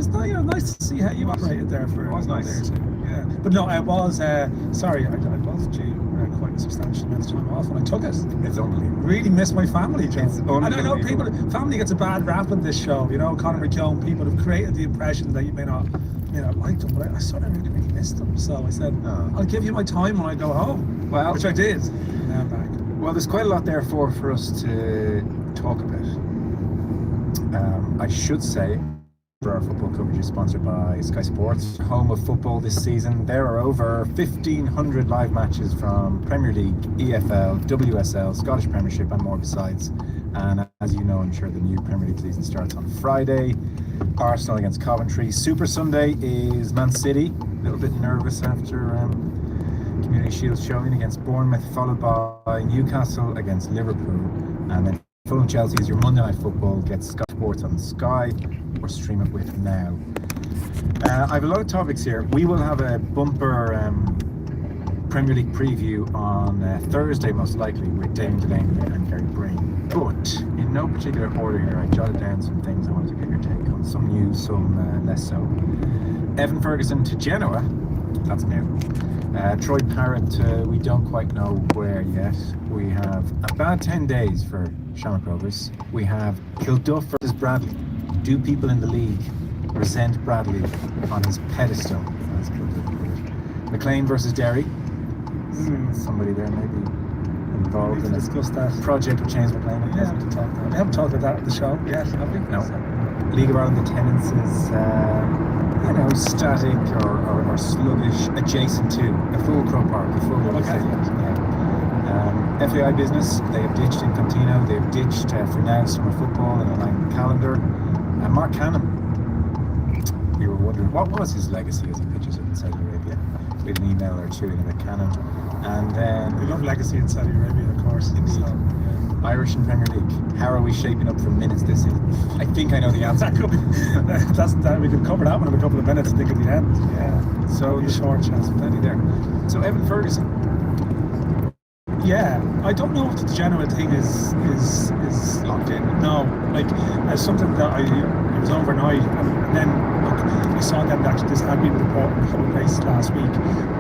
was nice. Yeah, nice to see how you operated there for. It was nice. There too. Yeah, but no, I was. Sorry, I was due quite a substantial amount of time off, and I took it. It's unbelievable. Really miss my family, Joe. It's And I know family gets a bad rap in this show. You know, Conor McKeown, people have created the impression that you may not like them, but I sort of really missed them. So I said, I'll give you my time when I go home. Well, which I did. Now I'm back. Well, there's quite a lot there for us to talk about. I should say, our football coverage is sponsored by Sky Sports, home of football this season. There are over 1,500 live matches from Premier League, EFL, WSL, Scottish Premiership and more besides. And as you know, I'm sure the new Premier League season starts on Friday. Arsenal against Coventry. Super Sunday is Man City. A little bit nervous after Community Shield showing against Bournemouth, followed by Newcastle against Liverpool. And then Fulham Chelsea is your Monday Night Football. Get Sky Sports on Sky or stream it with Now. I have a lot of topics here. We will have a bumper Premier League preview on Thursday, most likely, with Damien Delaney and Gary Breen. But in no particular order here, I jotted down some things I wanted to get your take on. Some news, some less so. Evan Ferguson to Genoa, that's new. Troy Parrott, we don't quite know where yet. We have a bad 10 days for Shamrock Rovers. We have Kilduff versus Bradley. Do people in the league resent Bradley on his pedestal? That's McLean versus Derry. Somebody there maybe involved in that project with James McLean. We haven't talked about that at the show yet, have we? No. League of Ireland attendance is static or sluggish, adjacent to a full Croke Park, a full stadium. FAI business, they have ditched Infantino, they have ditched for now summer football and aligned calendar. Mark Cannon, we were wondering what was his legacy as he pitches it in Saudi Arabia. We had an email or two in about Cannon. And then we love legacy in Saudi Arabia, of course. Indeed. So, yeah. Irish and Premier League. How are we shaping up for minutes this season? I think I know the answer. We can cover that one in a couple of minutes, I think, at the end. Yeah. So the short chance, plenty there. So Evan Ferguson. Yeah, I don't know if the Genoa thing is locked in. No, as something that it was overnight, and then I saw them that this had been reported in a couple of places last week,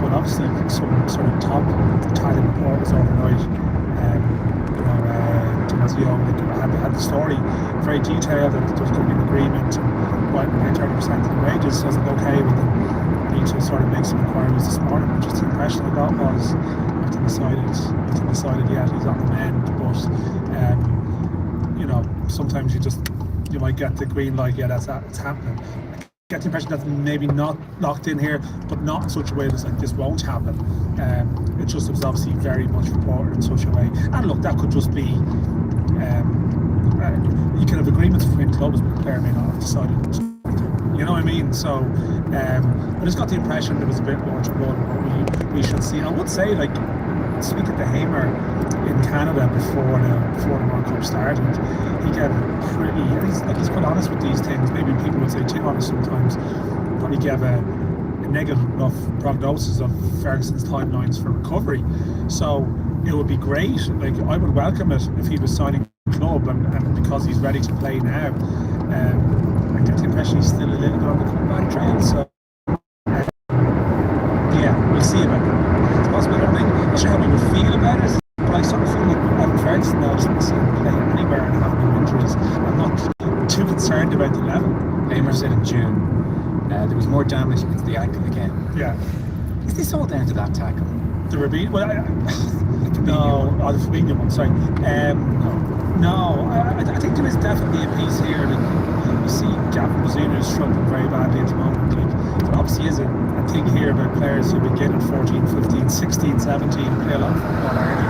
but obviously some sort of top Italian report was overnight. Tomasio had the story very detailed, that there was going to be an agreement and what 30% of the wages. So I was like, okay, well then I need to sort of make some inquiries this morning. Just the impression I got was nothing decided yet. He's on the mend, but sometimes you might get the green light. Yeah, it's happening. I get the impression that's maybe not locked in here, but not in such a way that's like this won't happen. It just was obviously very much reported in such a way. And look, that could just be you can have agreements between clubs, but the player may not have decided. You know what I mean? So I just got the impression there was a bit more to run, but we should see. I would say, speaking to Hamer in Canada before the World Cup started, he gave he's quite honest with these things. Maybe people would say too honest sometimes, but he gave a negative enough prognosis of Ferguson's timelines for recovery. So it would be great. I would welcome it if he was signing a club, and because he's ready to play now. I get the impression he's still a little bit on the comeback trail. So we'll see about that. It's possible. I'm not sure how we would feel about it, but I sort of feel like Evan Ferguson now doesn't see him play anywhere and have no injuries. I'm not too concerned about the level. Hamer said in June there was more damage against the ankle again. Yeah. Is this all down to that tackle? The Fabinho? Well, the Fabinho one. Sorry. No, I think there is definitely a piece here. You see, Gavin Bazuna is struggling very badly at the moment. There obviously is a thing here about players who begin at 14, 15, 16, 17 and play a lot of football early. You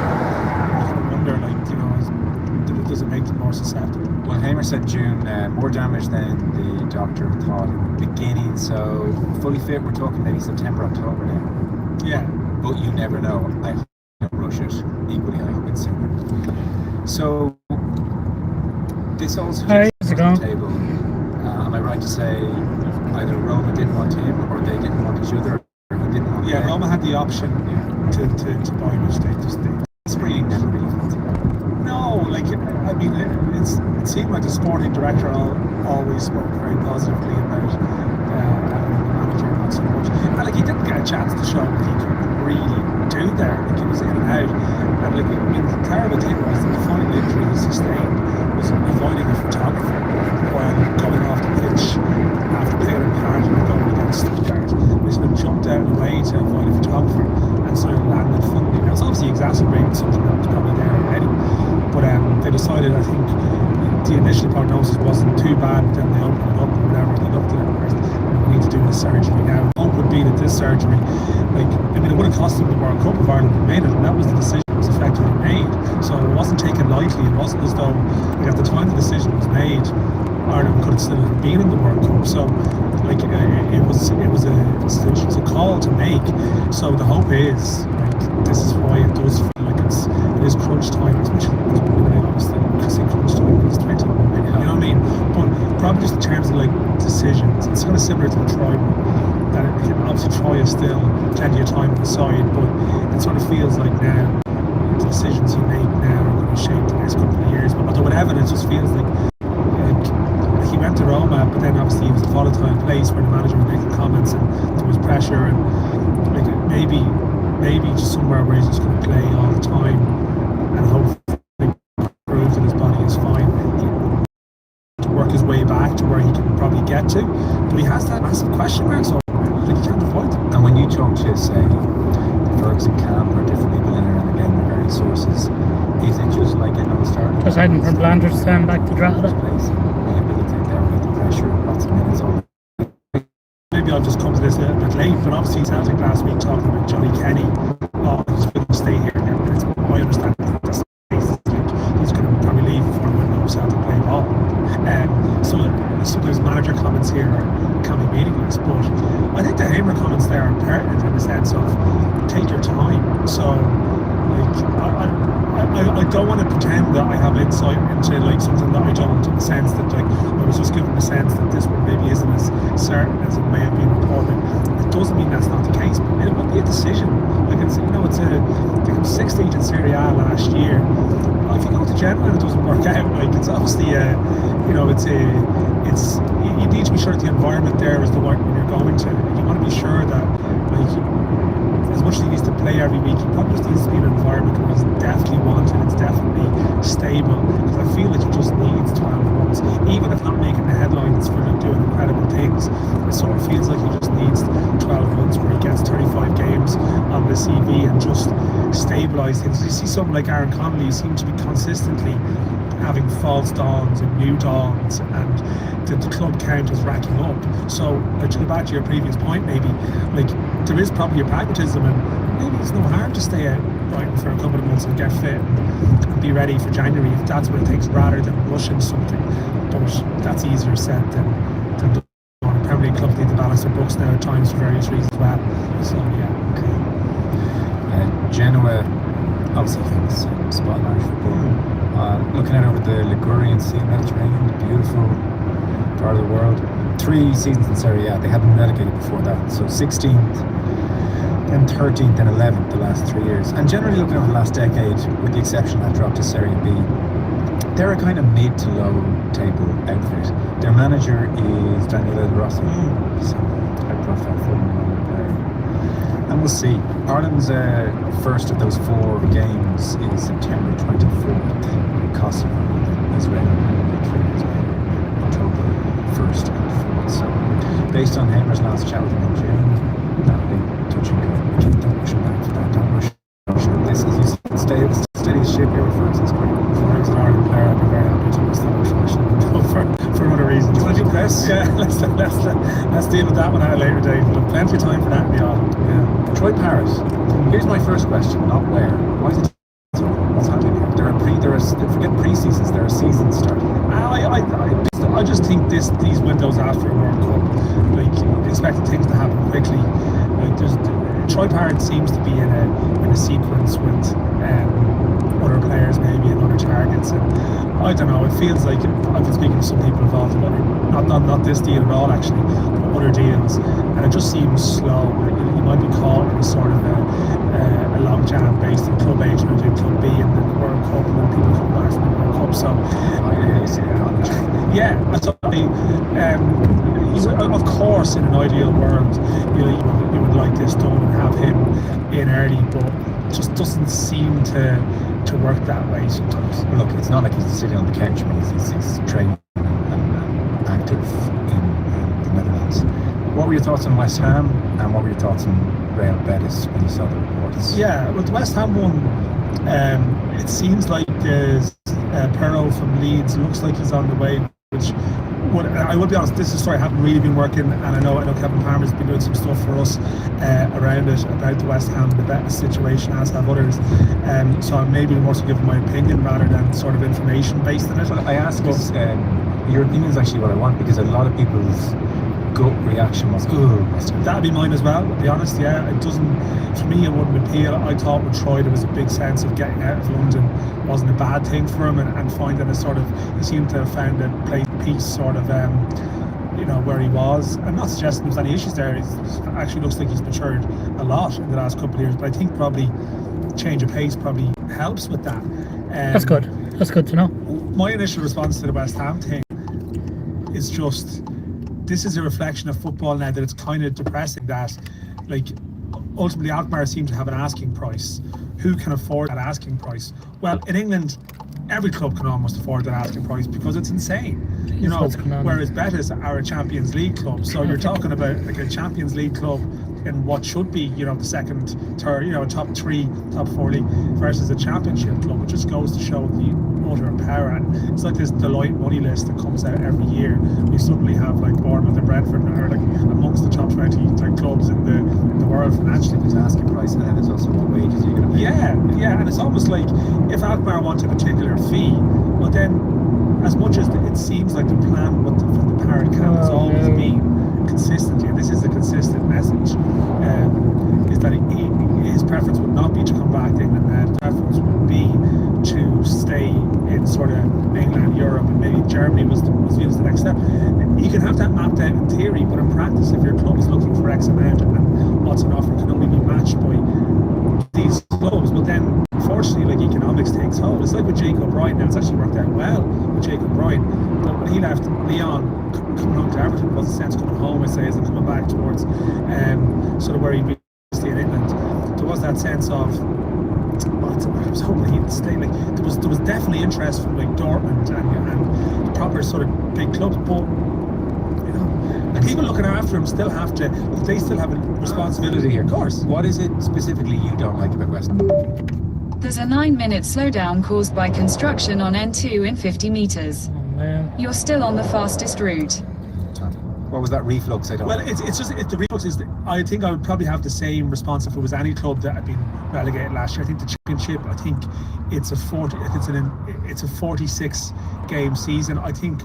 kind of wonder, does it make them more susceptible? Well, Hamer said June, more damage than the doctor thought in the beginning. So fully fit, we're talking maybe September, October now. Yeah. But you never know. I hope they don't rush it. Equally, I hope it's sooner. So this also on the table. Am I right to say either Roma didn't want him or they didn't want each other, or he didn't want Roma had the option to buy him, which they just did. Spring never really felt. No, like I mean, it seemed like the sporting director always spoke very positively about the manager, not so much. And like he didn't get a chance to show what he could really do there. Like he was in and out. And like I mean, the terrible thing was that the final injury he sustained was avoiding a photographer while going off the pitch after playing a part and going against Stuttgart. He sort of jumped out of the way to avoid a photographer and sort of landed funny. Now it's obviously exacerbated something that was probably there already. But they decided, I think, the initial prognosis wasn't too bad, but then they opened it up or whatever, they looked at it and went, we need to do this surgery now. The hope would be that this surgery, like, I mean, it would have cost them the World Cup if Ireland had made it, and that was the decision that was effectively made. So it wasn't taken lightly. It wasn't as though, like, at the time the decision was made, Ireland could have still have been in the World Cup. So, like, it was a call to make. So the hope is, like, this is why it does feel like it is crunch time, especially obviously crunch time, it's 20, you know what I mean? But probably just in terms of like decisions, it's kind of similar to the try one, that it can obviously try is still plenty of time on the side, but it sort of feels like now the decisions you make now are going to shape the next couple of years. But although with Evan, it just feels like he went to Roma, but then obviously it was a volatile place where the manager was making comments and there was pressure, and like maybe just somewhere where he's just going to play all the time and hopefully prove that his body is fine to work his way back to where he can probably get to. But he has that massive question mark, so like he can't avoid them. And when you talk to, say, the Ferguson camp or different people in and again with various sources, is it just like a non-starter? Just heading from Blanchardstown back to Drogheda. Rehabilitate there with the pressure, lots of minutes on. Maybe I've just come to this a little bit late, but obviously Celtic last week talking about Johnny Kenny. Oh, he's going to stay here. It's my understanding that this he's going to probably leave before the window of Celtic play ball. So there's manager comments here can be meaningless, but I think the Hamer comments there are pertinent in the sense of take your time. So like I don't want to pretend that I have insight into like something that I don't, in the sense that like I was just given the sense that this one maybe isn't as certain as it may have been reported. It doesn't mean that's not the case, but it will be a decision. Like it's, you know, they got 16th in Serie A last year. Well, if you go to Genoa and it doesn't work out, like it's obviously you need to be sure that the environment there is the right one you're going to. You want to be sure that like as much as he needs to play every week, he probably just needs to be in an environment where he's definitely wanted, it's definitely stable. Because I feel like he just needs 12 months, even if not making the headlines for like doing incredible things. It sort of feels like he just needs 12 months where he gets 35 games on the CV and just stabilise things. You see something like Aaron Connolly, who seems to be consistently having false dawns and new dawns, and the club count is racking up. So to go back to your previous point, maybe like there is probably a pragmatism, and maybe it's no harm to stay out Brighton for a couple of months and get fit and be ready for January if that's what it takes, rather than rushing something. But that's easier said than done. Premier League clubs need to balance their books now at times for various reasons as well. So yeah, okay. Genoa, obviously famous spot in Irish football. Looking out over the Ligurian Sea, Mediterranean, the beautiful part of the world. 3 seasons in Serie A. They had been relegated before that. So 16th, then 13th, then 11th the last 3 years. And generally looking over the last decade, with the exception of that drop to Serie B, they're a kind of mid to low table outfit. Their manager is Daniele De Rossi. So high profile former player. And we'll see. Ireland's first of those 4 games is September 24th. Kosovo, Israel, October 1st and 4th. So, based on Hamer's last chat with him in June, that'll be touch and go. Don't rush him back for that. Don't rush him. This is you steady as ship here with Ferguson. It's great. If I was an Ireland player, I'd be very happy to establish for other reasons. Do you want to do press? Yeah, let's deal with that one at a later date. We'll have plenty of time for that in the autumn. Yeah. Troy Paris. Here's my first question, not where. Why is it what's happening here? Forget pre-seasons, there are seasons starting. I just think these windows after a World Cup, like expecting things to happen quickly. Like Troy Parrott seems to be in a sequence with other players maybe and other targets, and I don't know, it feels like I've been speaking to some people involved about it, not this deal at all actually, but other deals, and it just seems slow. You might be caught in a sort of a long jam based in Club H and in Club B and then the World Cup, and then people come back from the World Cup, so yeah, that's what I mean. Of course, in an ideal world, you would like this done and have him in early, but it just doesn't seem to work that way sometimes. Look, it's not like he's sitting on the couch when he's training and active in the Netherlands. What were your thoughts on West Ham, and what were your thoughts on Real Betis when you saw the reports? Yeah, well, the West Ham one, it seems like Perro from Leeds looks like he's on the way, which I will be honest, this is a story I haven't really been working, and I know Kevin Palmer's been doing some stuff for us around it, about the West Ham, the Betis situation, as have others. So I'm maybe more to give my opinion rather than sort of information based on it. Well, I ask because your opinion is actually what I want, because a lot of people's gut reaction was, that'd be mine as well, to be honest. Yeah, it doesn't, for me, it wouldn't appeal. I thought with Troy there was a big sense of getting out of London wasn't a bad thing for him, and finding a sort of, he seemed to have found a peace sort of where he was. I'm not suggesting there's any issues there. It actually looks like he's matured a lot in the last couple of years, but I think probably change of pace probably helps with that. That's good to know. My initial response to the West Ham thing is just, this is a reflection of football now, that it's kind of depressing that, like, ultimately Alkmaar seem to have an asking price. Who can afford that asking price? Well, in England, every club can almost afford that asking price because it's insane. Whereas Betis are a Champions League club, so you're talking about like a Champions League club in what should be, the second, third, top three, top four league, versus a Championship club. It just goes to show the utter power. And it's like this Deloitte money list that comes out every year. You suddenly have like Bournemouth and Brentford are like amongst the top 20 clubs in the world financially. There's asking price, and then there's also what wages you're going to pay. Yeah, and it's almost like if Alkmaar wants a particular fee, well then, as much as it seems like the plan from the Parrott camp has always been consistently, and this is a consistent message, is that his preference would not be to come back to England, and his preference would be to stay in sort of mainland Europe, and maybe Germany was viewed as the next step. You can have that mapped out in theory, but in practice, if your club is looking for X amount and what's an offer can only be matched by these clubs, but then unfortunately, like, economics takes hold. It's like with Jacob O'Brien. Now, it's actually worked out well with Jacob O'Brien, but when he left Lyon, coming home to Everton was a sense coming home, I say, as I'm coming back towards sort of where he'd be in England. There was that sense of, I was hoping he'd stay. Like, there was definitely interest from like Dortmund and the proper sort of big clubs, but the people looking after him still have to. They still have a responsibility here. Of course. What is it specifically you don't like about West Ham? There's a 9-minute slowdown caused by construction on N2 in 50 metres. Oh, man. You're still on the fastest route. What was that reflux? Well, it's just the reflux is. I think I would probably have the same response if it was any club that had been relegated last year. I think the Championship. I think it's a 46 game season. I think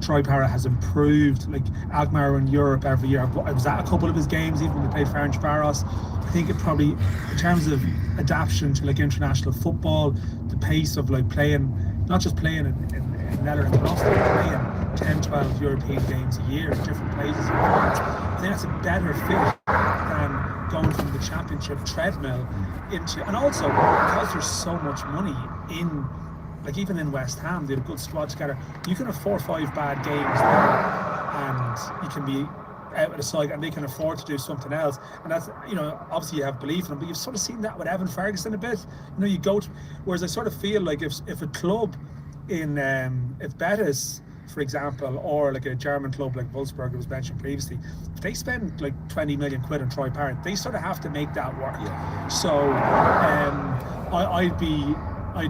Troy Parrott has improved. Like Alkmaar in Europe every year. I was at a couple of his games, even when we played Ferencváros. I think it probably, in terms of adaptation to like international football, the pace of like playing, not just playing in Netherlands, but also playing 10, 12 European games a year in different places. I think that's a better fit than going from the Championship treadmill into, and also because there's so much money in, like even in West Ham, they have a good squad together. You can have 4 or 5 bad games there, and you can be out of the side, and they can afford to do something else. And that's, obviously you have belief in them, but you've sort of seen that with Evan Ferguson a bit. You go to, whereas I sort of feel like if a club in, if Betis, for example, or like a German club like Wolfsburg, who was mentioned previously, if they spend like 20 million quid on Troy Parrott, they sort of have to make that work. Yeah. So I'd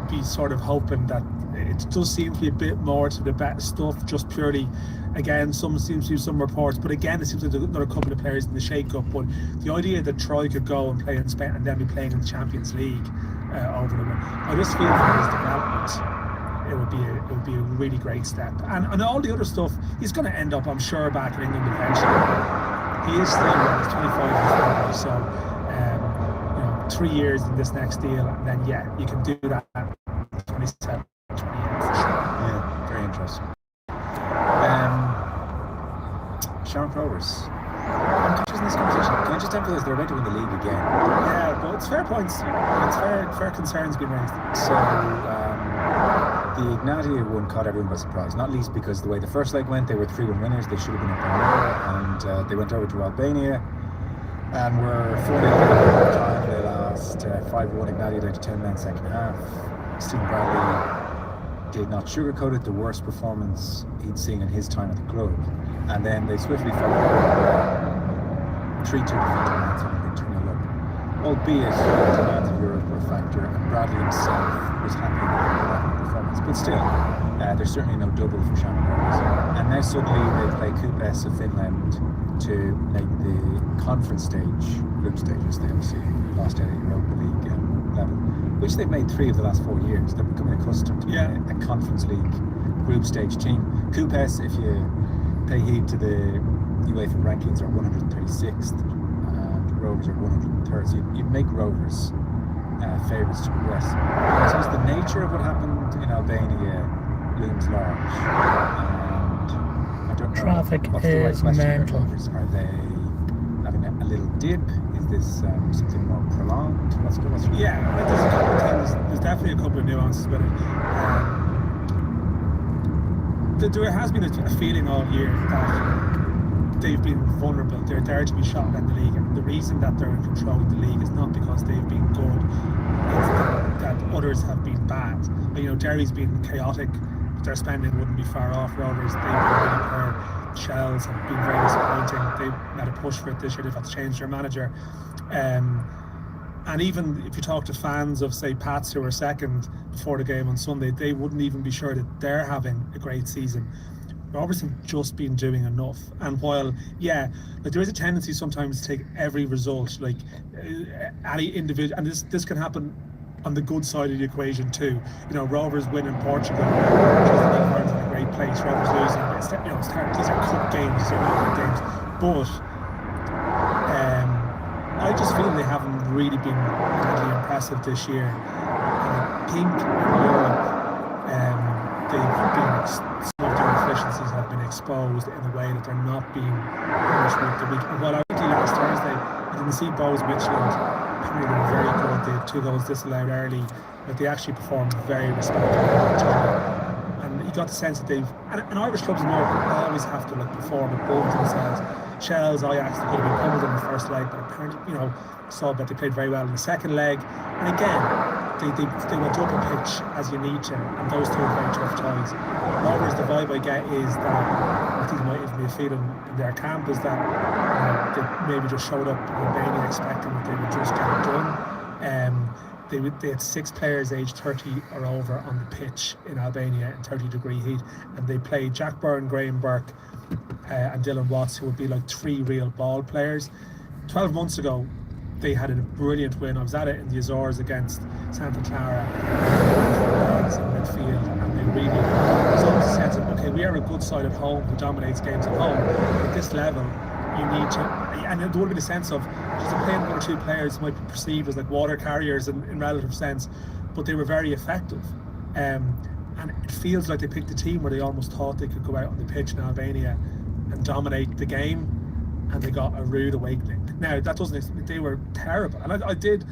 be sort of hoping that it does seem to be a bit more to the bet stuff, just purely, again, seems to be some reports, but again, it seems like there's another couple of players in the shake-up. But the idea that Troy could go and play in Spain and then be playing in the Champions League over them, I just feel for his development, it would be a really great step. And all the other stuff, he's going to end up, I'm sure, back in England eventually. He is still, he's 25 years old, so 3 years in this next deal, and then you can do that at 27, 28 for sure. Yeah, very interesting. Shamrock Rovers. I'm conscious in this conversation. Can I just emphasise they're about to win the league again? Yeah, but it's fair points. It's fair concerns being raised. So the Ignatia one caught everyone by surprise, not least because the way the first leg went, they were 3-1 winners. They should have been up by more, and they went over to Albania and were 4-0 time. They lost 5-1. Ignatia down to 10 men second half. Stephen Bradley did not sugarcoat it, the worst performance he'd seen in his time at the club. And then they swiftly followed up 3-2 defeat to Lance, having been 2-0 up. Albeit the demands of Europe were a factor, and Bradley himself was happy with that performance. But still, there's certainly no double for Shamrock Rovers. And now suddenly they play Kupes of Finland to make the conference stage, group stages. They obviously lost out at Europa League level, which they've made 3 of the last 4 years. They're becoming accustomed to a conference league group stage team. Kupes, if you pay heed to the UEFA rankings, are 136th and Rovers are 103rd. So you'd make Rovers favourites to progress. I suppose the nature of what happened in Albania looms large, and I don't know Traffic what's the right is question about mental. Rovers. Are they having a little dip? Is this something more prolonged? What's Yeah, there's a couple of things. There's definitely a couple of nuances with it. There has been a feeling all year that they've been vulnerable. They're there to be shot in the league, and the reason that they're in control of the league is not because they've been good, it's that others have been bad. You know, Derry's been chaotic, but their spending wouldn't be far off Rovers. They've been really poor. Shells have been very disappointing. They made a push for it this year. They've had to change their manager. And even if you talk to fans of, say, Pats, who were second before the game on Sunday, they wouldn't even be sure that they're having a great season. Rovers have just been doing enough. And while, there is a tendency sometimes to take every result, like any individual, and this can happen on the good side of the equation too. You know, Rovers win in Portugal, Ireland's in a great place. Rovers losing, these are cup games, these are not good games. But I just feel they haven't really been really impressive this year. And I think in Europe, some of their deficiencies have been exposed in a way that they're not being punished week to week. And while I think last Thursday, I didn't see Bowes Midtjylland. Apparently they were very good. They had 2 goals disallowed early, but they actually performed very respectably. And you got the sense that and Irish clubs in Europe always have to perform above themselves. Shells, Ajax, they could have been pummeled in the first leg, but apparently, saw that they played very well in the second leg. And again, they went up a pitch as you need to, and those 2 are very tough ties. Rovers, the vibe I get is that, I think it might even be a feeling in their camp, is that they maybe just showed up in Albania expecting that they would just get it done. They had 6 players aged 30 or over on the pitch in Albania in 30-degree heat, and they played Jack Byrne, Graham Burke, and Dylan Watts, who would be like 3 real ball players. 12 months ago, they had a brilliant win. I was at it in the Azores against Santa Clara in midfield, and they really, there's always a sense of, okay, we are a good side at home who dominates games at home. At this level, you need to, and there would be a sense of just playing 1 or 2 players might be perceived as like water carriers in relative sense, but they were very effective. And it feels like they picked a team where they almost thought they could go out on the pitch in Albania and dominate the game, and they got a rude awakening. Now that doesn't, they were terrible, and I did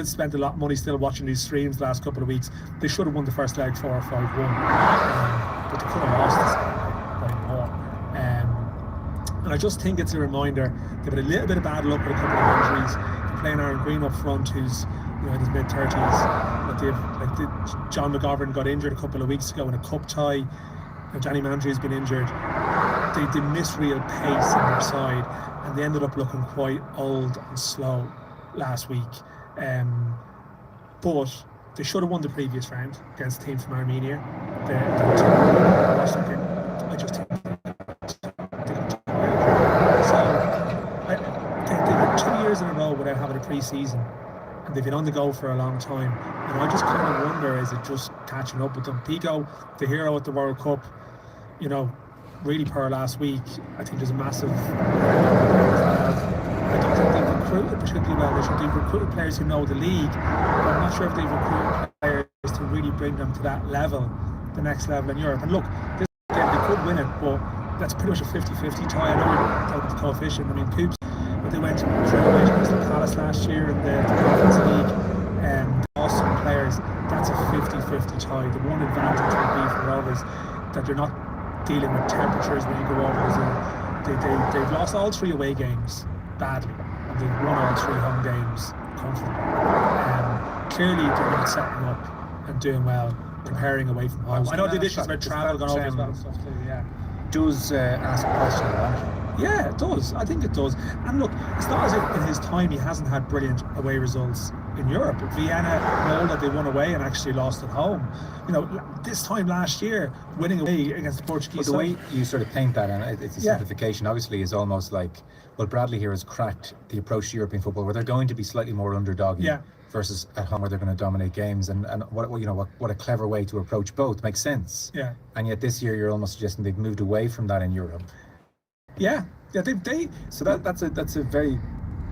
spend a lot of money still watching these streams the last couple of weeks. They should have won the first leg 4-5-1, but they could have lost this by more. And I just think it's a reminder they've had a little bit of bad luck with a couple of injuries. They're playing Aaron Green up front, who's in his mid-30s. John McGovern got injured a couple of weeks ago in a cup tie. Johnny Mandry's been injured. They missed real pace in their side, and they ended up looking quite old and slow last week. But they should have won the previous round against the team from Armenia. I just think they've had 2 years in a row without having a pre-season, and they've been on the go for a long time. And I just kind of wonder, is it just catching up with them? Pico, the hero at the World Cup, really poor last week. I think there's a massive I don't think they've recruited particularly well this year. They've recruited players who know the league, but I'm not sure if they've recruited players to really bring them to that level, the next level in Europe. And look, this game they could win it, but that's pretty much a 50-50 tie. I know you're talking about the coefficient. I mean, Coops, but they went straight away to Crystal Palace last year in the Conference League, and lost some players. That's a 50-50 tie. The one advantage would be for Rovers that they're not dealing with temperatures when you go over. They've lost all 3 away games badly, and they've won all 3 home games comfortably. Clearly, they're not setting up and doing well, comparing away from home. I know the issues about travel going over as well and stuff too. Yeah. Does ask a question about it. Yeah, it does. I think it does. And look, it's not as if in his time he hasn't had brilliant away results in Europe. Vienna, Molde, they won away and actually lost at home. You know, this time last year, winning away against the Portuguese. But the way you sort of paint that, and it's a simplification, obviously, is almost like, well, Bradley here has cracked the approach to European football, where they're going to be slightly more underdoggy versus at home, where they're going to dominate games. And what a clever way to approach both. Makes sense. Yeah. And yet this year, you're almost suggesting they've moved away from that in Europe. Yeah. So that's a very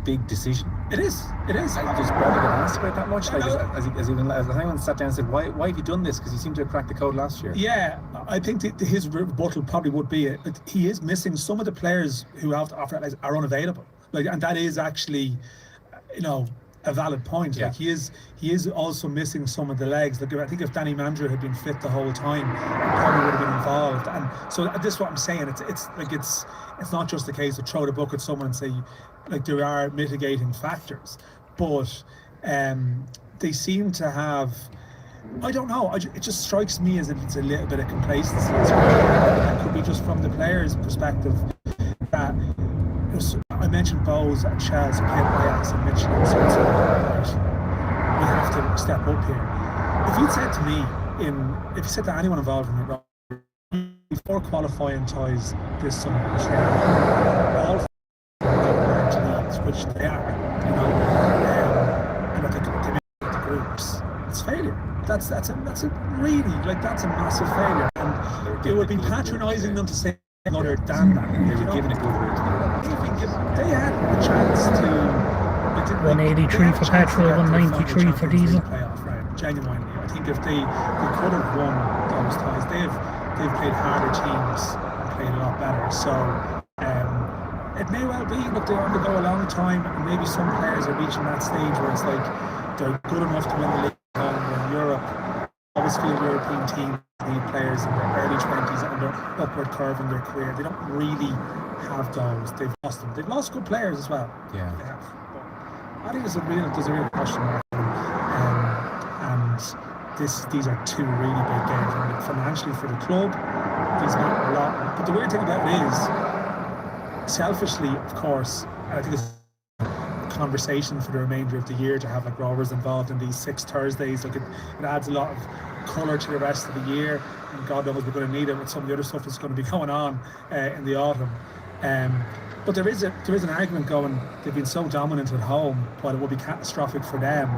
big decision. It is. Does Bradley get asked about that much? Like, has anyone sat down and said, why have you done this? Because you seem to have cracked the code last year. Yeah, I think his rebuttal probably would be he is missing some of the players who have to offer are unavailable. And that is actually, a valid point. Yeah. Like he is also missing some of the legs. Like, I think if Danny Mandra had been fit the whole time, he probably would have been involved. And so this is what I'm saying. It's not just the case of throw the book at someone and say, like, there are mitigating factors, but they seem to have. I don't know. It just strikes me as if it's a little bit of complacency. It could be just from the players' perspective that. I mentioned Bowes and Chelsea, played Ajax and Mitchell and so right. We have to step up here. If you'd said to me, if you said to anyone involved in it, before qualifying ties this summer, all leagues, which they are, and that they come in the groups, it's failure. That's a massive failure, and it would be patronising them to say other than that. They were given a good route to the they had a chance to 183 for petrol, 193 for diesel. Playoff, right? Genuinely, I think if they could have won those ties, they've played harder teams and played a lot better. So it may well be. Look, they're on the go a long time, and maybe some players are reaching that stage where it's like they're good enough to win the league. In Europe, always feel European teams need players in their early 20s and their upward curve in their career. They don't really have those. They've lost them. They've lost good players as well. Yeah. They have. But I think there's a real question mark. And these are 2 really big games. I mean, financially for the club, these mean a lot. But the weird thing about it is, selfishly, of course, I think it's conversation for the remainder of the year to have Rovers involved in these 6 Thursdays. Like it adds a lot of colour to the rest of the year, and God knows we're going to need it with some of the other stuff that's going to be going on in the autumn. But there is an argument going. They've been so dominant at home. While it would be catastrophic for them,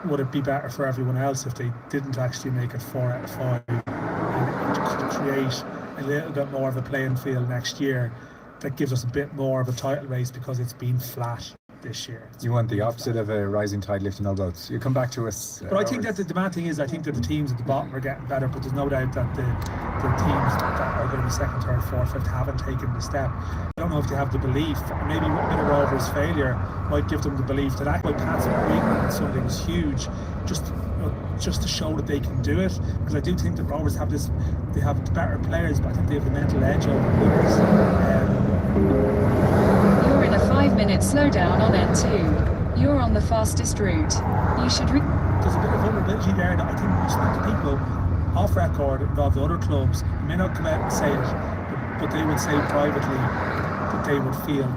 would it be better for everyone else if they didn't actually make it 4 out of 5 and create a little bit more of a playing field next year that gives us a bit more of a title race, because it's been flat this year. You want the opposite of a rising tide lifting all boats. You come back to us. But I think that the bad thing is, I think that the teams at the bottom are getting better, but there's no doubt that the teams that are going to be 2nd, 3rd, 4th, 5th haven't taken the step. I don't know if they have the belief. Maybe a bit of Rovers' failure might give them the belief that actually Pat's agreement on Sunday was huge, just to show that they can do it. Because I do think that Rovers have they have the better players, but I think they have the mental edge over others. You're in a 5-minute slowdown on N2. You're on the fastest route. You should There's a bit of vulnerability there that I think we speak to people off record involved with other clubs. They may not come out and say it, but they would say privately that they would feel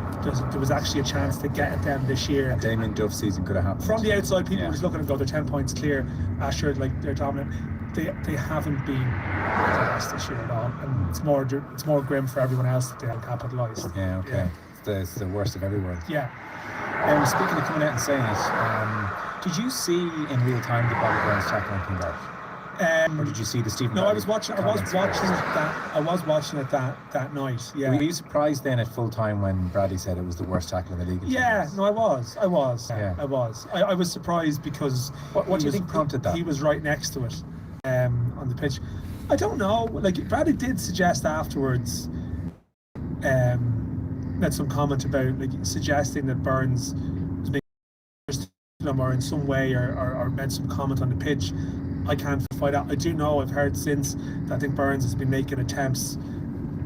there was actually a chance to get at them this year. Damien Duff's season could have happened. From the outside, people were just looking and go, they're 10 points clear. Asher, like, they're dominant. They haven't been the best this year at all, and it's more grim for everyone else that they haven't capitalised. Yeah, okay. Yeah. It's the worst of every world. Yeah. Speaking of coming out and saying it, did you see in real time the Bobby Brown's tackle on King Gareth? Or did you see the Stephen? No, Bradley I was watching comments it first? that night. Yeah. Were you surprised then at full time when Bradley said it was the worst tackle in the league? Yeah, no, I was. Yeah. I was. I was surprised because What do you think prompted that? He was right next to it on the pitch. I don't know. Like Bradley did suggest afterwards, made some comment about like suggesting that Burns was making him or in some way or made some comment on the pitch. I can't find out. I do know I've heard since that I think Burns has been making attempts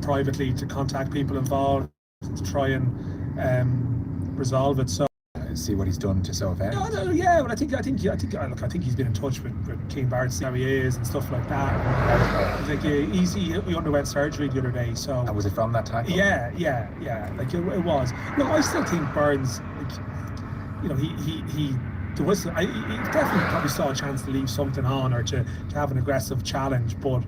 privately to contact people involved to try and resolve it. So See what he's done to so offend. no, yeah, but I think he's been in touch with Keane Barrett, see how he is and stuff like that. I think he underwent surgery the other day. So And was it from that tackle? yeah. Like it was. No, I still think Burns, like, you know, he there was he definitely probably saw a chance to leave something on or to have an aggressive challenge, but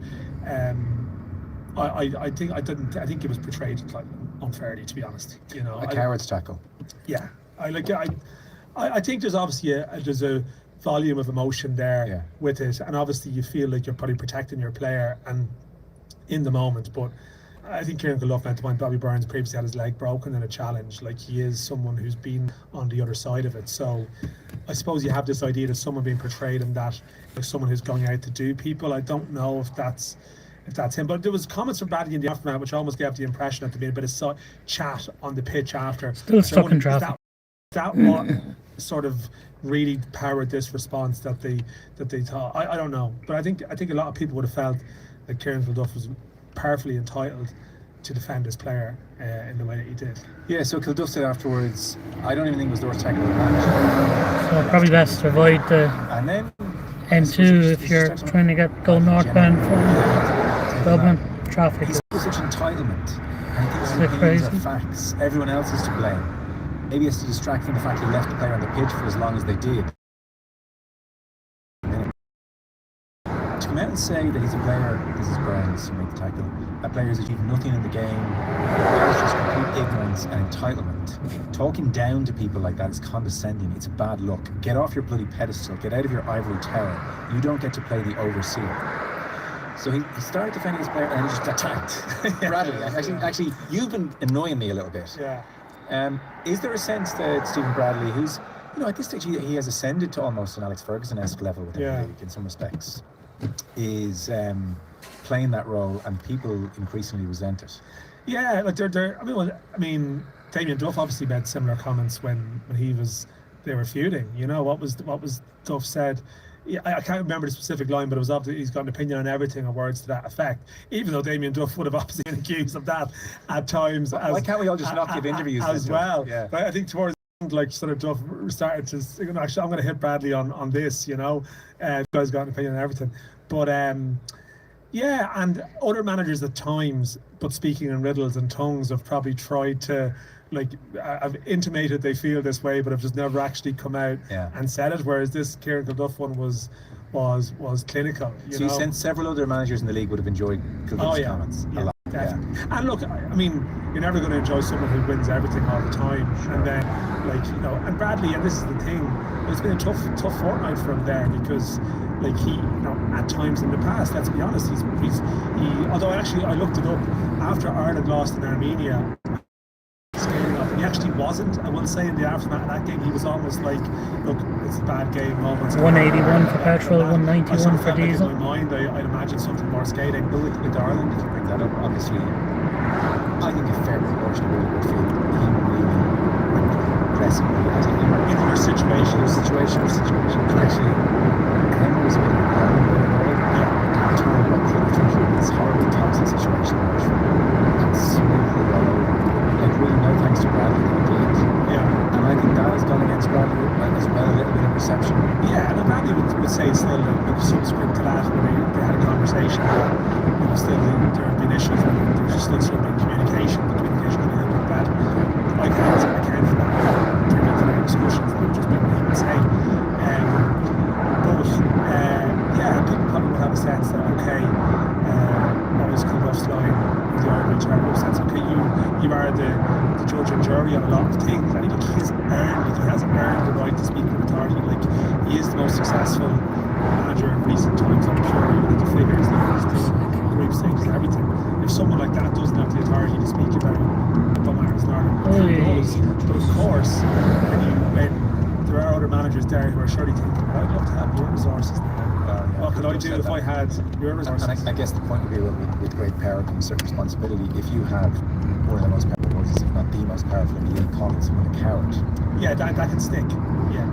I think it was portrayed like unfairly, to be honest. You know, A coward's tackle. yeah. I think there's obviously there's a volume of emotion there with it, and obviously you feel like you're probably protecting your player and in the moment, but I think Kieran Goodluff meant to mind Bobby Burns previously had his leg broken in a challenge. Like, he is someone who's been on the other side of it. So I suppose you have this idea that someone being portrayed in that, like someone who's going out to do people. I don't know if that's him, but there was comments from Bradley in the aftermath which almost gave the impression that there had been a bit of chat on the pitch after. Still stuck in traffic. That what sort of really powered this response that they thought. I don't know, but I think a lot of people would have felt that Kieran Goodluff was powerfully entitled to defend his player in the way that he did. Yeah, so Kilduff said afterwards, I don't even think it was the worst tackle of the match. So probably best to avoid the And then N2 if you're trying to go northbound from Dublin. Traffic. He's got such entitlement, and he thinks his Bit opinions are crazy. facts. Everyone else is to blame. Maybe it's to distract from the fact he left the player on the pitch for as long as they did. To come out and say that he's a player, this is Burns who made the tackle, that player has achieved nothing in the game, that is just complete ignorance and entitlement. Talking down to people like that is condescending. It's a bad look. Get off your bloody pedestal. Get out of your ivory tower. You don't get to play the overseer. So he started defending his player and he just attacked Bradley. Actually, you've been annoying me a little bit. Yeah. Is there a sense that Stephen Bradley, who's, you know, at this stage he has ascended to almost an Alex Ferguson-esque level within the league in some respects, is playing that role and people increasingly resent it? Yeah, like I mean, Damien Duff obviously made similar comments when they were feuding. You know, what was Duff said? Yeah, I can't remember the specific line, but it was obviously he's got an opinion on everything or words to that effect. Even though Damien Duff would have obviously been accused of that at times. Why can't we all just not give interviews as well? Yeah. But I think towards the end, like sort of Duff started to, you know, actually I'm going to hit Bradley on this. You know, the guy's got an opinion on everything. But yeah, and other managers at times, but speaking in riddles and tongues, have probably tried to, like, I've intimated they feel this way, but have just never actually come out and said it. Whereas this Kieran Goodluff one was clinical. You sense several other managers in the league would have enjoyed Kilduff's comments a lot. Definitely. And look, I mean, you're never going to enjoy someone who wins everything all the time. And then, like, you know, and Bradley, and this is the thing, it's been a tough fortnight for him there because, like, he, you know, at times in the past, let's be honest, he although actually I looked it up after Ireland lost in Armenia. He actually wasn't, I will say, in the aftermath of that game. He was almost like, look, it's a bad game. 181 for petrol, 191 for diesel. In my mind, I'd imagine something more skating. But with Ireland, if you bring that up, obviously, I think a fair proportion of it would feel him really aggressively in your situation. And actually, Emma was a bit it's horrible, toxic situation. Absolutely all over. Like, really, no thanks to Bradley, they did. Yeah. And I think that has gone against Bradley as well, a little bit of perception. Yeah, and Bradley would say still that subsequent to that, when they had a conversation, you know, still there have been issues, and there's just still sort of been communication. The communication has been a little bit bad. I can't account for that. Turn into their discussions that have just been what he would say. Yeah, people probably would have a sense that, okay, what was Kilduff's line with the Irish Terror sense, okay, you you are the judge and jury on a lot of things, and he has earned the right to speak with authority. Like, he is the most successful manager in recent times. I'm sure you look at the figures, the group stages, everything. If someone like that doesn't have the authority to speak about football matters in Ireland, who does? But of course, when there are other managers there who are surely thinking, I'd love to have your resources now. What could I do if I had your resources? And I guess the point would be, with great power comes certain responsibility. If you have one of the most powerful voices, if not the most powerful, and you call someone a coward, yeah, that can stick. Yeah.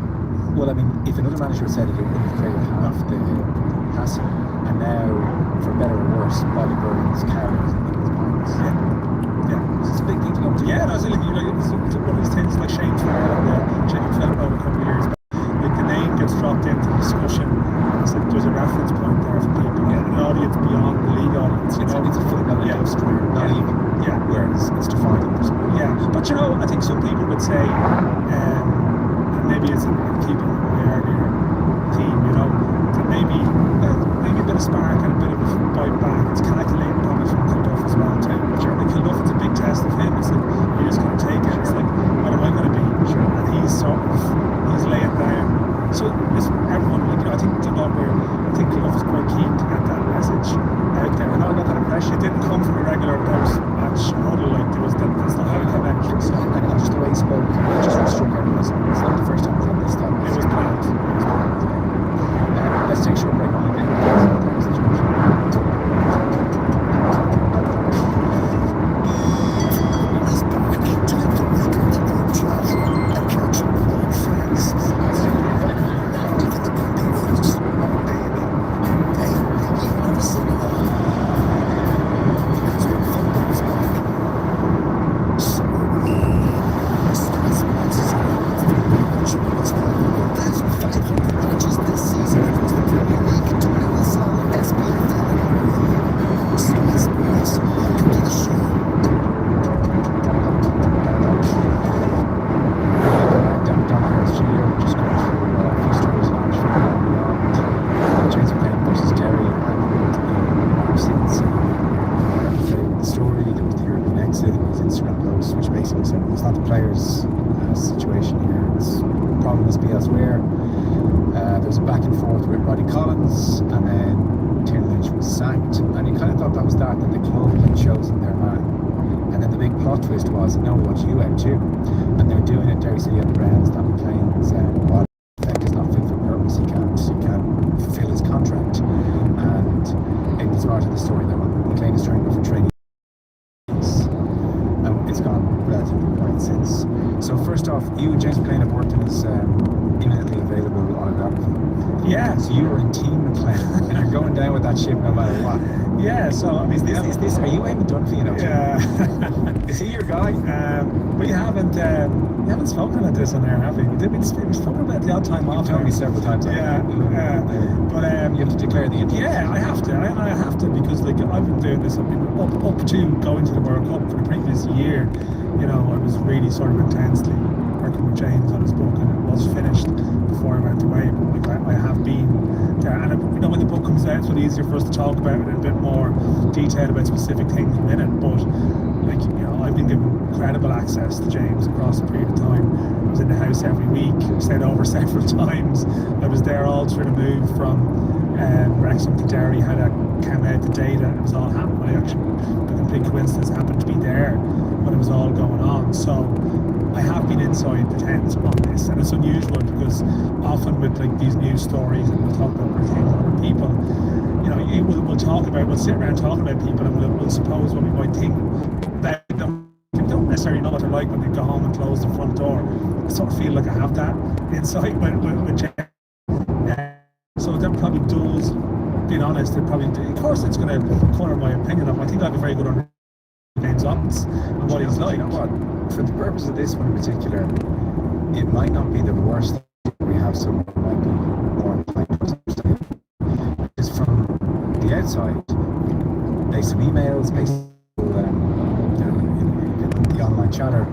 Well, I mean, if another manager had said it, it wouldn't have created half the hassle. And now, for better or worse, Bobby Burns, cowards, and people's minds. Yeah. It's a big thing to go to. Yeah, no, it's like one of these things like Shane Farrell and Jimmy Phillip over a couple of years back. Like, the name gets dropped into the discussion. It's like there's a reference point there for people, an audience beyond the league audience. It's a footnoll square, not even. Yeah. Whereas it's defined in this. Yeah, but I think some people would say, and maybe it's in keeping with my earlier theme, that maybe a bit of spark and a bit of a bite back. It's calculated on it from Kilduff as well too. Sure. Like, Kilduff, it's a big test of him. It's like, you're just going to take it. It's like, what am I going to be? Sure. And he's laying down. So it's everyone, I think Kilduff is quite keen to get that message out there. And I got that impression. It didn't come from a regular post-match huddle, like that's not how it came out. And just the way he spoke, it just struck everyone. It's not the first time I've this time. It was planned. Let's take a short break. Twist was, no, what you went to, and they're doing it. Derry City on the grounds, that McLean's what effect is not fit for purpose. He can't fulfill his contract, and it was part of the story that McLean is trying to go for training, and it's gone relatively quiet since. So first off, you and James McLean have worked in his imminently available autobiography. Yeah. So you were in Team McLean, and you're going down with that ship no matter what. Yeah. So I mean, is this? Are you Eamon Dunphy? Yeah. Is he your guy? We haven't spoken about this on air, have we? We've spoken about the odd time off. You've told me several times. But you have to declare the interest. Yeah, I have to. I have to, because like I've been doing this. I've been up to going to the World Cup for the previous year. I was really sort of intensely working with James on his book, and it was finished before I went away. But like, I have been there, and when the book comes out, it's a lot easier for us to talk about it in a bit more detail about specific things in it. But like, I've been given incredible access to James across a period of time. I was in the house every week, stayed over several times. I was there all through the move from Wrexham to Derry, how that came out, the data, it was all happening. I actually, by a complete coincidence, happened to be there when it was all going on. So I have been inside the tent on this, and it's unusual because often with like these news stories, and we'll talk about other things, other people, we'll sit around talking about people, and we'll suppose what we might think about them. We don't necessarily know what they're like when they go home and close the front door. I sort of feel like I have that insight with James. So that probably does, being honest, of course it's going to colour my opinion of him. I think I have a very good understanding of James Ottens and what he's like. You know what? For the purpose of this one in particular, it might not be the worst we have someone who might be more inclined to understand. Because from the outside, based on emails, based on the online chatter,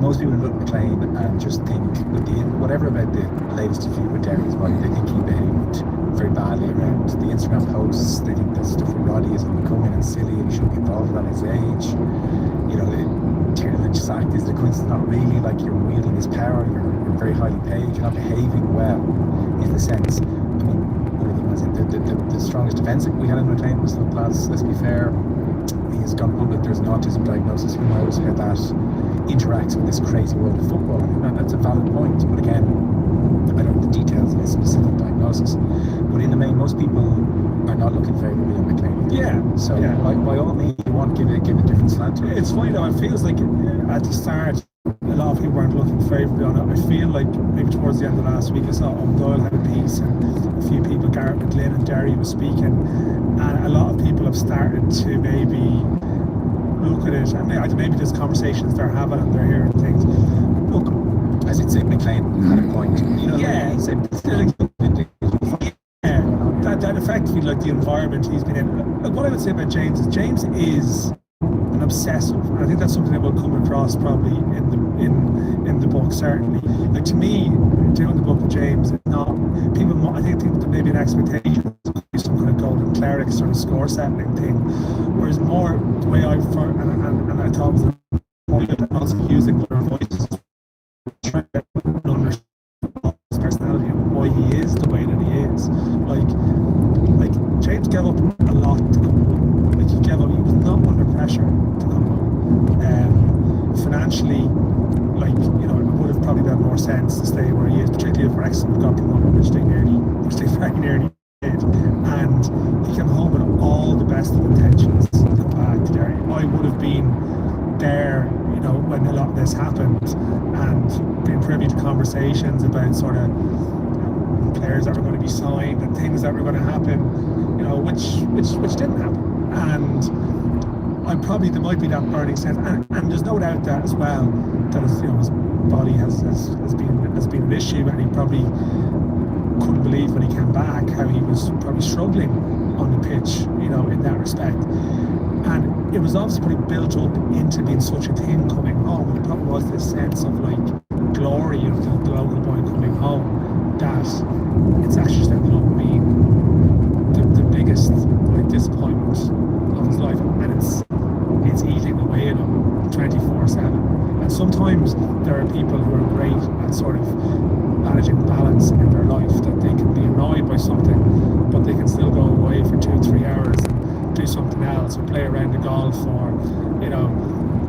most people look at McLean and just think, whatever about the latest feud with Derry's body, they think he behaved very badly around the Instagram posts. They think that stuff with Roddy is unbecoming and silly, and he shouldn't be involved at his age. sacked? Is the coincidence not really like you're wielding this power, you're very highly paid, you're not behaving well, in the sense? I mean, what do you think? The strongest defence we had in McLean was the lads, let's be fair. He's gone public, there's an autism diagnosis. Who knows how that interacts with this crazy world of football? And that's a valid point. But again, I don't know the details of his specific diagnosis. But in the main, most people are not looking favourably on McLean. Yeah. So yeah. By all means, you want to give a different slant to it. It's funny though, it feels like at the start, a lot of people weren't looking favourably on it. I feel like maybe towards the end of last week I saw Doyle had a piece and a few people, Garrett McGlynn and Derry was speaking, and a lot of people have started to maybe look at it, and maybe there's conversations they're having and they're hearing things. Look, as it said, McLean had a point. You know, yeah, he said, that effectively, like the environment he's been in. Like, what I would say about James is an obsessive, and I think that's something that will come across probably in the book, certainly. Like, to me, doing the book with James is not people. I think there may be an expectation of some kind of golden cleric sort of score settling thing, whereas more the way I and I thought was more also using their voices, trying to understand his personality and why he is the way that he is. Like James gave up a lot to come home. Like he was not under pressure to come home. Financially, like, you know, it would have probably done more sense to stay where he is, particularly if Wrexham got promoted, which they very nearly did. And he came home with all the best of intentions to come back to Derry. I would have been there, you know, when a lot of this happened, and being privy to conversations about sort of, you know, players that were going to be signed and things that were going to happen, you know, which didn't happen. And there might be that burning sense, and there's no doubt that as well that his, you know, his body has been an issue, and he probably couldn't believe when he came back how he was probably struggling on the pitch, you know, in that respect. And it was obviously pretty built up into being such a thing coming home, and it probably was this sense of like glory of the local boy coming home, that it's actually just ended up being the biggest like disappointment of his life, and it's eating away at him 24/7. And sometimes there are people who are great at sort of managing balance in their life, that they can be annoyed by something, but they can still go away for 2-3 hours and do something else, or play around the golf, or, you know,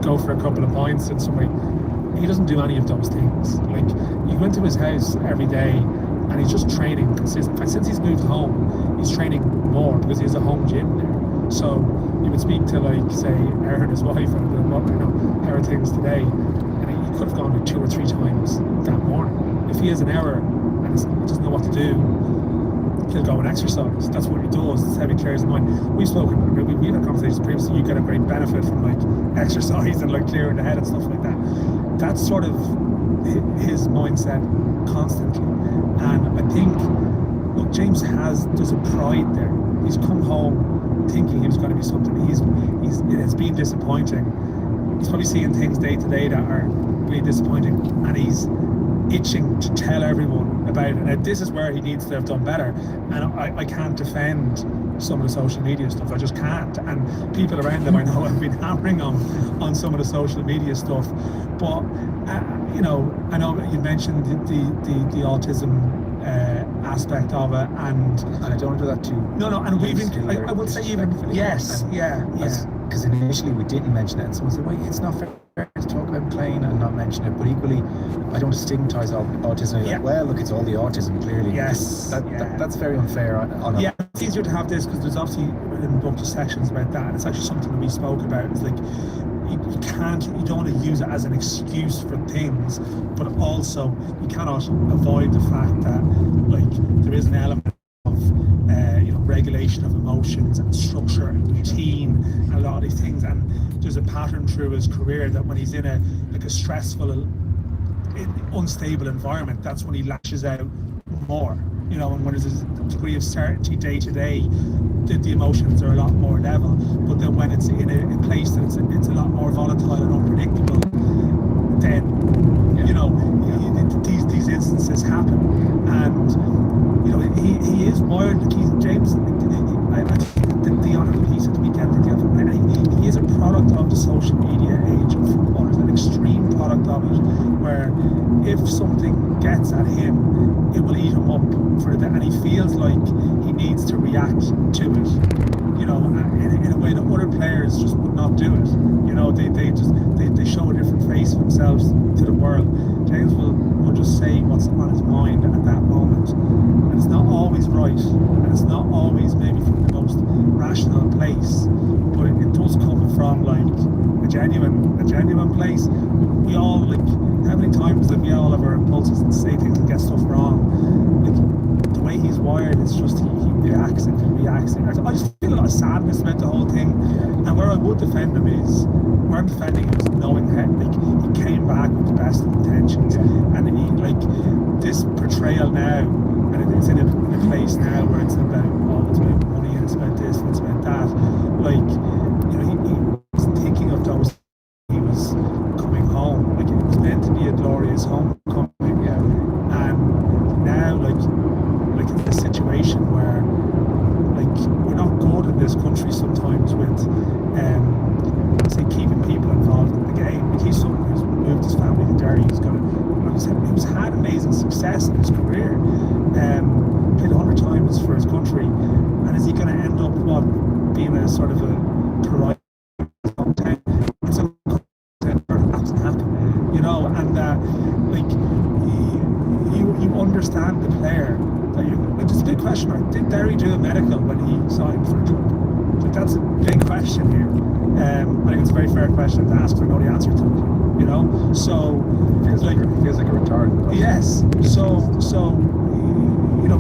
go for a couple of pints in somewhere. He doesn't do any of those things. Like, you go into his house every day and he's just training consistently. In fact, since he's moved home, he's training more because he has a home gym there. So you would speak to, like, say, Erin, his wife, and be like, you know, how are things today? And he could have gone like 2 or 3 times that morning. If he has an hour and he doesn't know what to do, he'll go and exercise. That's what he does. That's how he clears his mind. We've had conversations previously. You get a great benefit from like exercise and like clearing the head and stuff like that. That's sort of his mindset constantly. And I think, look, James there's a pride there. He's come home thinking he was going to be something. It has been disappointing. He's probably seeing things day to day that are really disappointing, and he's itching to tell everyone about it. Now, this is where he needs to have done better, and I can't defend some of the social media stuff. I just can't. And people around him, I know, have been hammering on some of the social media stuff. But you know, I know you mentioned the autism aspect of it, and I don't do that too. No, and we've been. I would say even yes, yeah. Because initially we didn't mention it, and someone said, "Well, it's not fair to talk about McLean and not mention it." But equally, I don't stigmatise autism. Yeah. Like, well, look, it's all the autism, clearly. Yes. That's very unfair. Yeah, it's easier to have this because there's obviously in the book sections about that, and it's actually something that we spoke about. It's like you don't want to use it as an excuse for things, but also you cannot avoid the fact that, like, there is an element of regulation of emotions and structure and routine and a lot of these things, and there's a pattern through his career that when he's in a stressful, unstable environment, that's when he lashes out more, you know, and when there's a degree of certainty day to day, the emotions are a lot more level. But then when it's in a place that it's a lot more volatile and unpredictable, then you know, these instances happen. And you know, he is wired. James, I think the honourable piece at the weekend, he is a product of the social media age of footballers, an extreme where if something gets at him, it will eat him up for the, and he feels like he needs to react to it, you know, in a way that other players just would not do it. You know, they show a different face of themselves to the world. James will just say what's on his mind at that moment, and it's not always right, and it's not always maybe from the most rational place, but it does come from like a genuine place. We all, like, how many times that we all have our impulses and say things and get stuff wrong. Like, the way he's wired, it's just he reacts and he reacts and he reacts. I just feel a lot of sadness about the whole thing. And where I would defend him is, where I'm defending him is knowing how, like, he came back with the best of intentions, and he, like, this portrayal now, and it's in a place now where it's about, oh, it's about money and it's about this and it's about that. Like, you know, he wasn't thinking of those. He was coming home. Like, it was meant to be a glorious homecoming. Yeah. And now, like it's a situation where, like, we're not good in this country sometimes with, say, keeping people involved in the game. Like, he's someone who's moved his family to Derry. He's had amazing success in his career. Played 100 times for his country, and is he going to end up being a sort of a pariah? It's a doesn't happen, you know, and like you understand the player that you. Like, it's a big question mark. Did Derry do a medical when he signed for a club? Like, that's a big question here. I think it's a very fair question to ask, for no the answer to it, you know. So feels like a retarded question. Yes. So you know,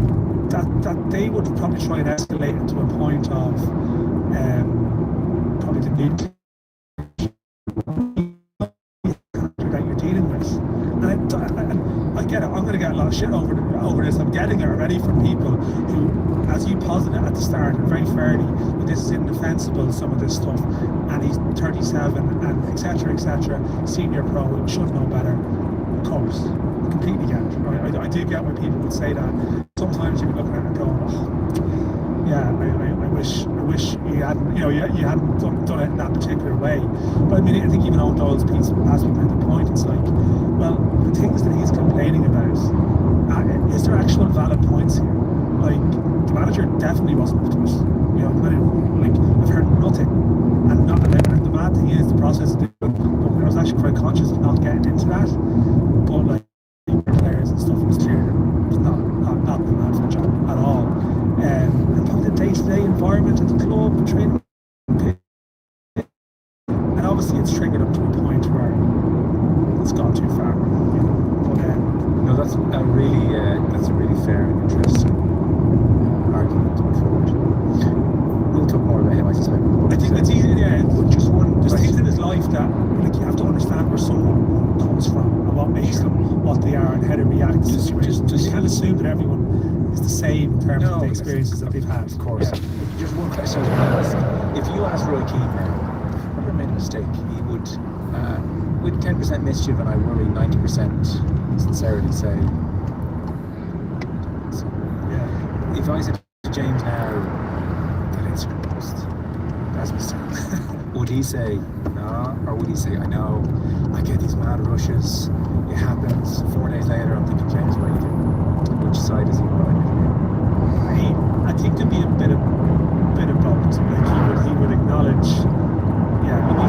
that they would probably try and escalate it to a point of probably the need that you're dealing with. And I get it. I'm going to get a lot of shit over this. I'm getting it already from people who, as you posited at the start, and very fairly, that this is indefensible, some of this stuff, and he's 37 and etc. Senior pro, should know better. Of course, I completely get it. I do get why people would say that. Sometimes you're looking at it and going, oh, yeah, I wish you hadn't, you know, you hadn't done it in that particular way. But I mean, I think even Owen Doyle's piece last week made the point. It's like, well, the things that he's complaining about, is there actual valid points here? Like, the manager definitely wasn't up to it. You know, like, I've heard nothing, and the bad thing is the process is good. But I was actually quite conscious of not getting into that. But like, players and stuff, it was clear that it's not the man for the job at all. And probably the day-to-day environment at the club, the training, and obviously it's triggered up to a point where it's gone too far. You know? But no, that's a really fair and interesting argument to put forward. We'll talk more about him, I suspect. I think it's easy. Yeah, just things in his life that, like, you have to understand where someone comes from and what makes them what they are and how to react to situations. You can't assume that everyone is the same in terms of the experiences that they've had. Of course. Yeah. Just one question I was going to ask. If you asked Roy Keane now, never made a mistake, he would, with 10% mischief and I worry 90% sincerity, say, so, yeah. If I said to James now, that Instagram post, that's a mistake, would he say, no? Or would he say, I know, I get these mad rushes, it happens, 4 days later I'm thinking, James, what are you doing? Which side is he on? I think there'd be a bit of both. Like, he would acknowledge, yeah, you know,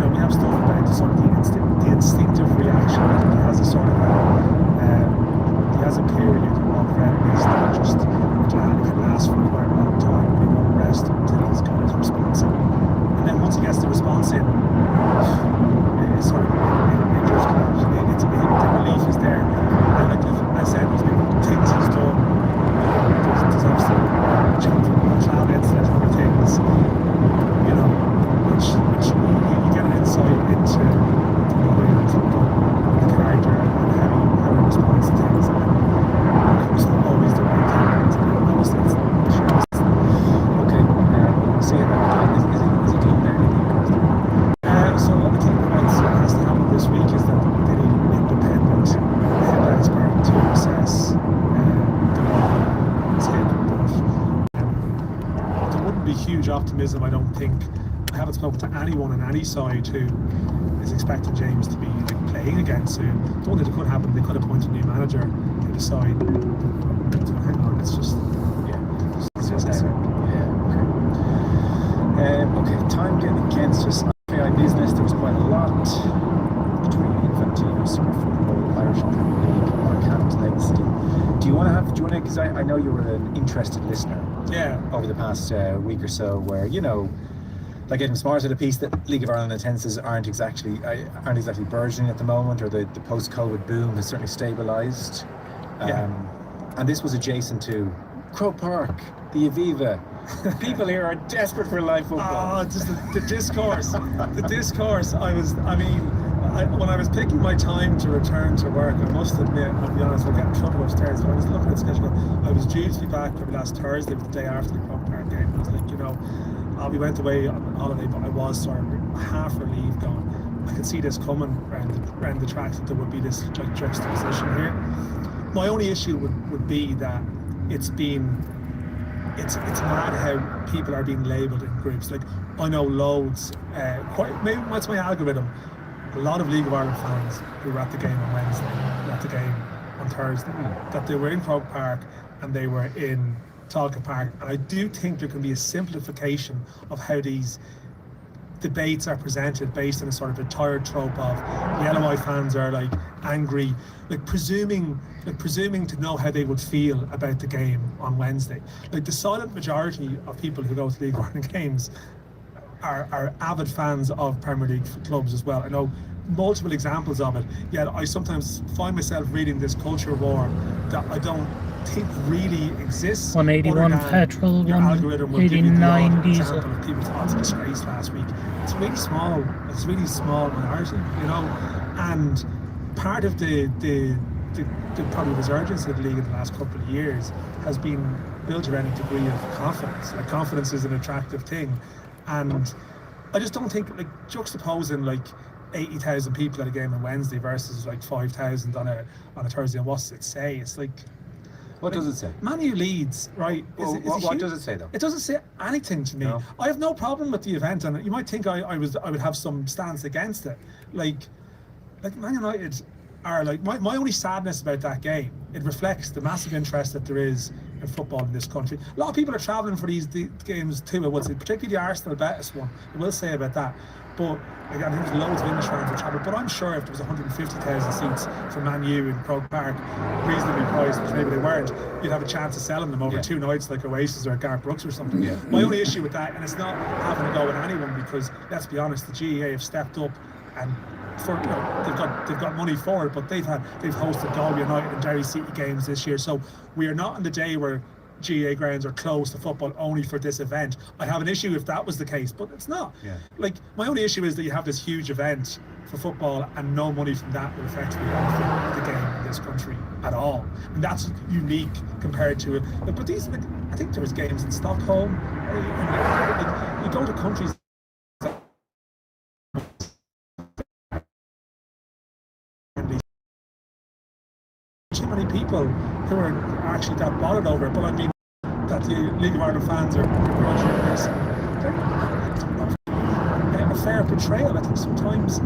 we have stuff about sort of the instinctive reaction. I think he has a sort of he has a period of redness that just can last for quite a long time. He won't rest until he's got his response in. And then once he gets the response in, it's sort of it just comes. The relief is there. And like I said, there's been things he's done. There's obviously child incident and other things, you know, which you get an insight into the way of football, the character, and how he responds to things. And it was always the right thing to do. Obviously, it's okay. We'll see it now. Is he doing anything? So I think what has to happen this week is that they need an independent head expert to assess the ball on his head. But there wouldn't be huge optimism, I don't think. I haven't spoken to anyone on any side who is expecting James to be, like, play competing against soon. The only thing that could happen, they could appoint a new manager to decide. So hang on, it's just Okay, time getting against us. FAI business, there was quite a lot between Infantino, summer football, Irish Premier League, our Canada's legacy. Do you want to, because I know you were an interested listener over the past week or so, where, you know, like Aidan Smart had a piece that League of Ireland attendances aren't exactly burgeoning at the moment, or the post-COVID boom has certainly stabilised. And this was adjacent to Croke Park, the Aviva. People here are desperate for live football. Oh, just the discourse. The discourse. When I was picking my time to return to work, I must admit, I'll be honest, I'll get in trouble upstairs, but I was looking at the schedule. I was due to be back probably last Thursday, the day after the Croke Park game. I was like, you know, we went away on holiday, but I was sort of half relieved going, I could see this coming around the tracks, that there would be this like juxtaposition here. My only issue would be that it's mad how people are being labelled in groups. Like, I know loads, maybe that's my algorithm, a lot of League of Ireland fans who were at the game on Wednesday, were at the game on Thursday, that they were in Croke Park and they were in Talca Park. And I do think there can be a simplification of how these debates are presented based on a sort of a tired trope of the LOI fans are like angry, like presuming to know how they would feel about the game on Wednesday. Like, the silent majority of people who go to League of Ireland games are avid fans of Premier League clubs as well. I know multiple examples of it, yet I sometimes find myself reading this culture war that I don't think really exists. 181 petrol, 189 diesel. Example of people thought it's a disgrace last week. It's really small. It's really small minority, you know. And part of the probably resurgence of the league in the last couple of years has been built around a degree of confidence. Like, confidence is an attractive thing, and I just don't think, like, juxtaposing like 80,000 people at a game on Wednesday versus like 5,000 on a Thursday, and what's it say? It's like, what does it say? Man U Leeds, right? What does it say though? It doesn't say anything to me. No. I have no problem with the event, and you might think I would have some stance against it. Like Man United are like my only sadness about that game. It reflects the massive interest that there is in football in this country. A lot of people are travelling for these games too, I would say, particularly the Arsenal Betis one. I will say about that. But like, I think there's loads of English fans who travel. But I'm sure if there was 150,000 seats for Man U in Croke Park, reasonably priced, which maybe they weren't, you'd have a chance of selling them over 2 nights, like Oasis or Garth Brooks or something. My only issue with that, and it's not having to go with anyone, because let's be honest, the GAA have stepped up, and they've got money for it, but they've hosted Galway United and Derry City games this year. So we are not on the day where GAA grounds are closed to football only for this event. I have an issue if that was the case, but it's not. Like, my only issue is that you have this huge event for football and no money from that will effectively benefit the game in this country at all, and that's unique compared to it. But these, like, I think there was games in Stockholm. Like, you go to countries. Too many people who are actually that bothered over it, but I mean that the League of Ireland fans are begrudging this. They're a fair portrayal. I think sometimes I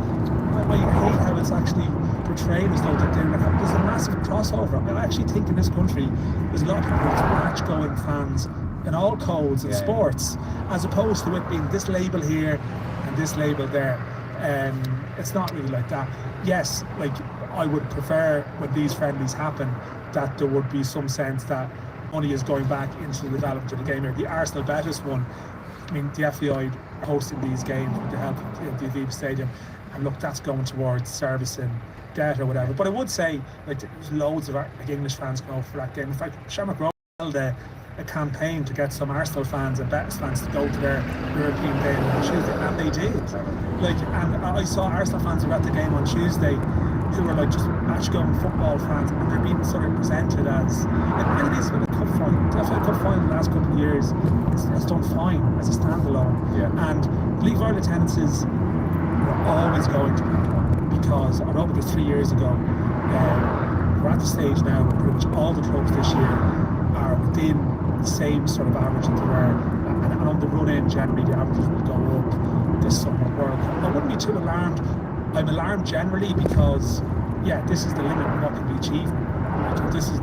hate how it's actually portrayed as though that there's a massive crossover. I actually think in this country there's a lot of people who's match-going fans in all codes and sports, as opposed to it being this label here and this label there. It's not really like that. Yes, like, I would prefer when these friendlies happen that there would be some sense that money is going back into the development of the game. The Arsenal Betis one, I mean, the FAI hosting these games with the help of the Aviva Stadium, and look, that's going towards servicing debt or whatever. But I would say, like, there's loads of English fans go for that game. In fact, Shamrock Rovers held a campaign to get some Arsenal fans and Betis fans to go to their European game on Tuesday, and they did. Like, and I saw Arsenal fans who were at the game on Tuesday who were like just match-going football fans, and they're being sort of presented as, like, many of these have been a cup final. Definitely a cup final in the last couple of years. It's done fine as a standalone. And League of Ireland attendances were always going to be one, because I remember this 3 years ago. We're at the stage now where pretty much all the clubs this year are within the same sort of average that they were, and on the run in generally the averages will go up this summer World Cup. I wouldn't be too alarmed I'm alarmed generally because, yeah, this is the limit of what can be achieved. Like, this is,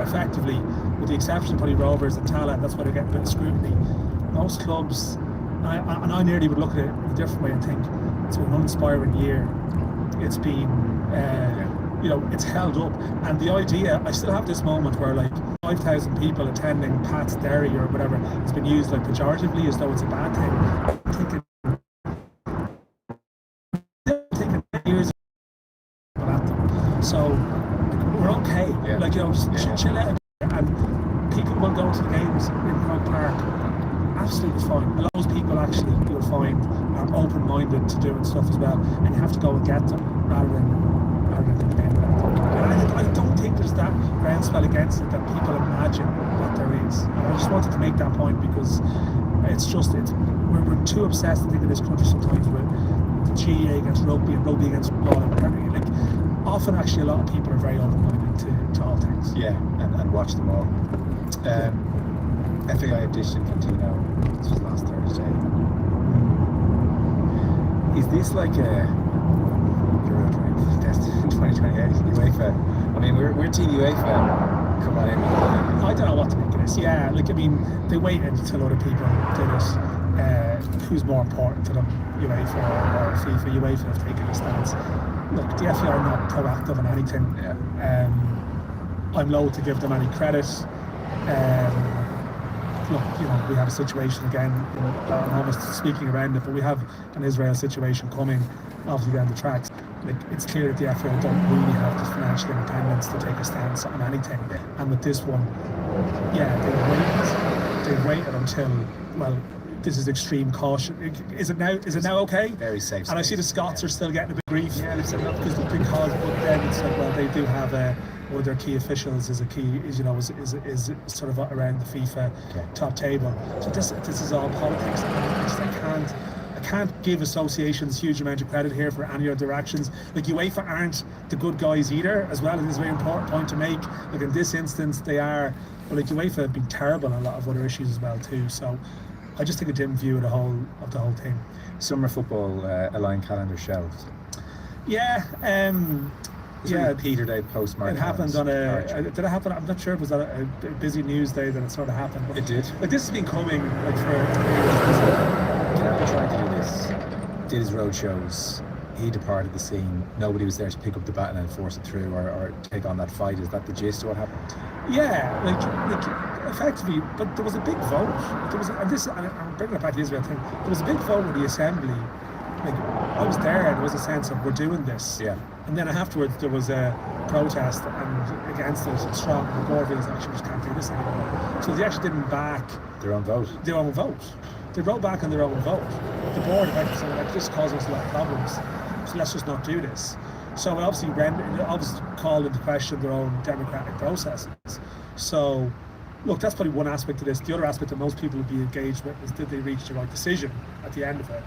effectively, with the exception of probably Rovers and Tala, that's why they're getting a bit of scrutiny. Most clubs, and I nearly would look at it in a different way and think it's been an uninspiring year. It's been, it's held up. And the idea, I still have this moment where like 5,000 people attending Pat's Dairy or whatever, it's been used like pejoratively as though it's a bad thing. I'm thinking years at them. So we're okay. Chill out. And people will go to the games in Croke Park. Absolutely fine. A lot of those people actually, you'll find, are open-minded to doing stuff as well, and you have to go and get them rather than depend on them. And I don't think there's that groundswell against it that people imagine that there is. And I just wanted to make that point because we're too obsessed, I think, in this country sometimes with the GAA against rugby and rugby against football and whatever. Like, often actually a lot of people are very open-minded to all things. Yeah, and watch them all. FAI edition Contino, this was last Thursday. Is this like a Euro 2028 UEFA? I mean, we're Team UEFA. Come on in. I don't know what to make of this. Yeah, they waited until other people did it. Who's more important to them, UEFA or FIFA? UEFA have taken a stance. Look, the FAI are not proactive on anything. Yeah. I'm loath to give them any credit. Look, we have a situation again, I'm almost speaking around it, but we have an Israel situation coming, obviously down the tracks. Like, it's clear that the FAI don't really have the financial independence to take a stance on anything. And with this one, yeah, they waited until, well, this is extreme caution. Is it now okay? Very safe. And I see the Scots are still getting a bit grief. Yeah, they've said because but then it's like, well, they do have one of their key officials is sort of around the FIFA top table. So this is all politics. I can't give associations huge amount of credit here for any of their actions. Like, UEFA aren't the good guys either, as well. It is a very important point to make. Like, in this instance, they are. But like, UEFA have been terrible on a lot of other issues as well too. So I just take a dim view of the whole thing. Summer football Align calendar shelved. Yeah. Really petered out post March. It happened on did it happen? I'm not sure if it was on a busy news day that it sort of happened. But it did. Like, this has been coming like for Kennedy tried to do this, did his road shows. He departed the scene. Nobody was there to pick up the baton and enforce it through or take on that fight. Is that the gist of what happened? Yeah, like effectively, but there was a big vote. I'm bringing it back to the Israel thing. There was a big vote in the assembly. Like, I was there, and there was a sense of, we're doing this. Yeah. And then afterwards there was a protest and against it, strong. The board was actually just can't do this anymore. So they actually didn't back their own vote. They wrote back on their own vote. The board eventually said, like, this causes us a lot of problems, so let's just not do this. So it obviously called into question their own democratic processes. So, look, that's probably one aspect of this. The other aspect that most people would be engaged with is, did they reach the right decision at the end of it?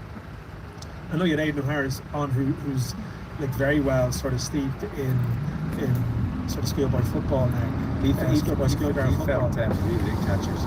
I know you had Aidan O'Hara's on, who's like very well sort of steeped in sort of schoolboy football now. He felt football. Really didn't catch it.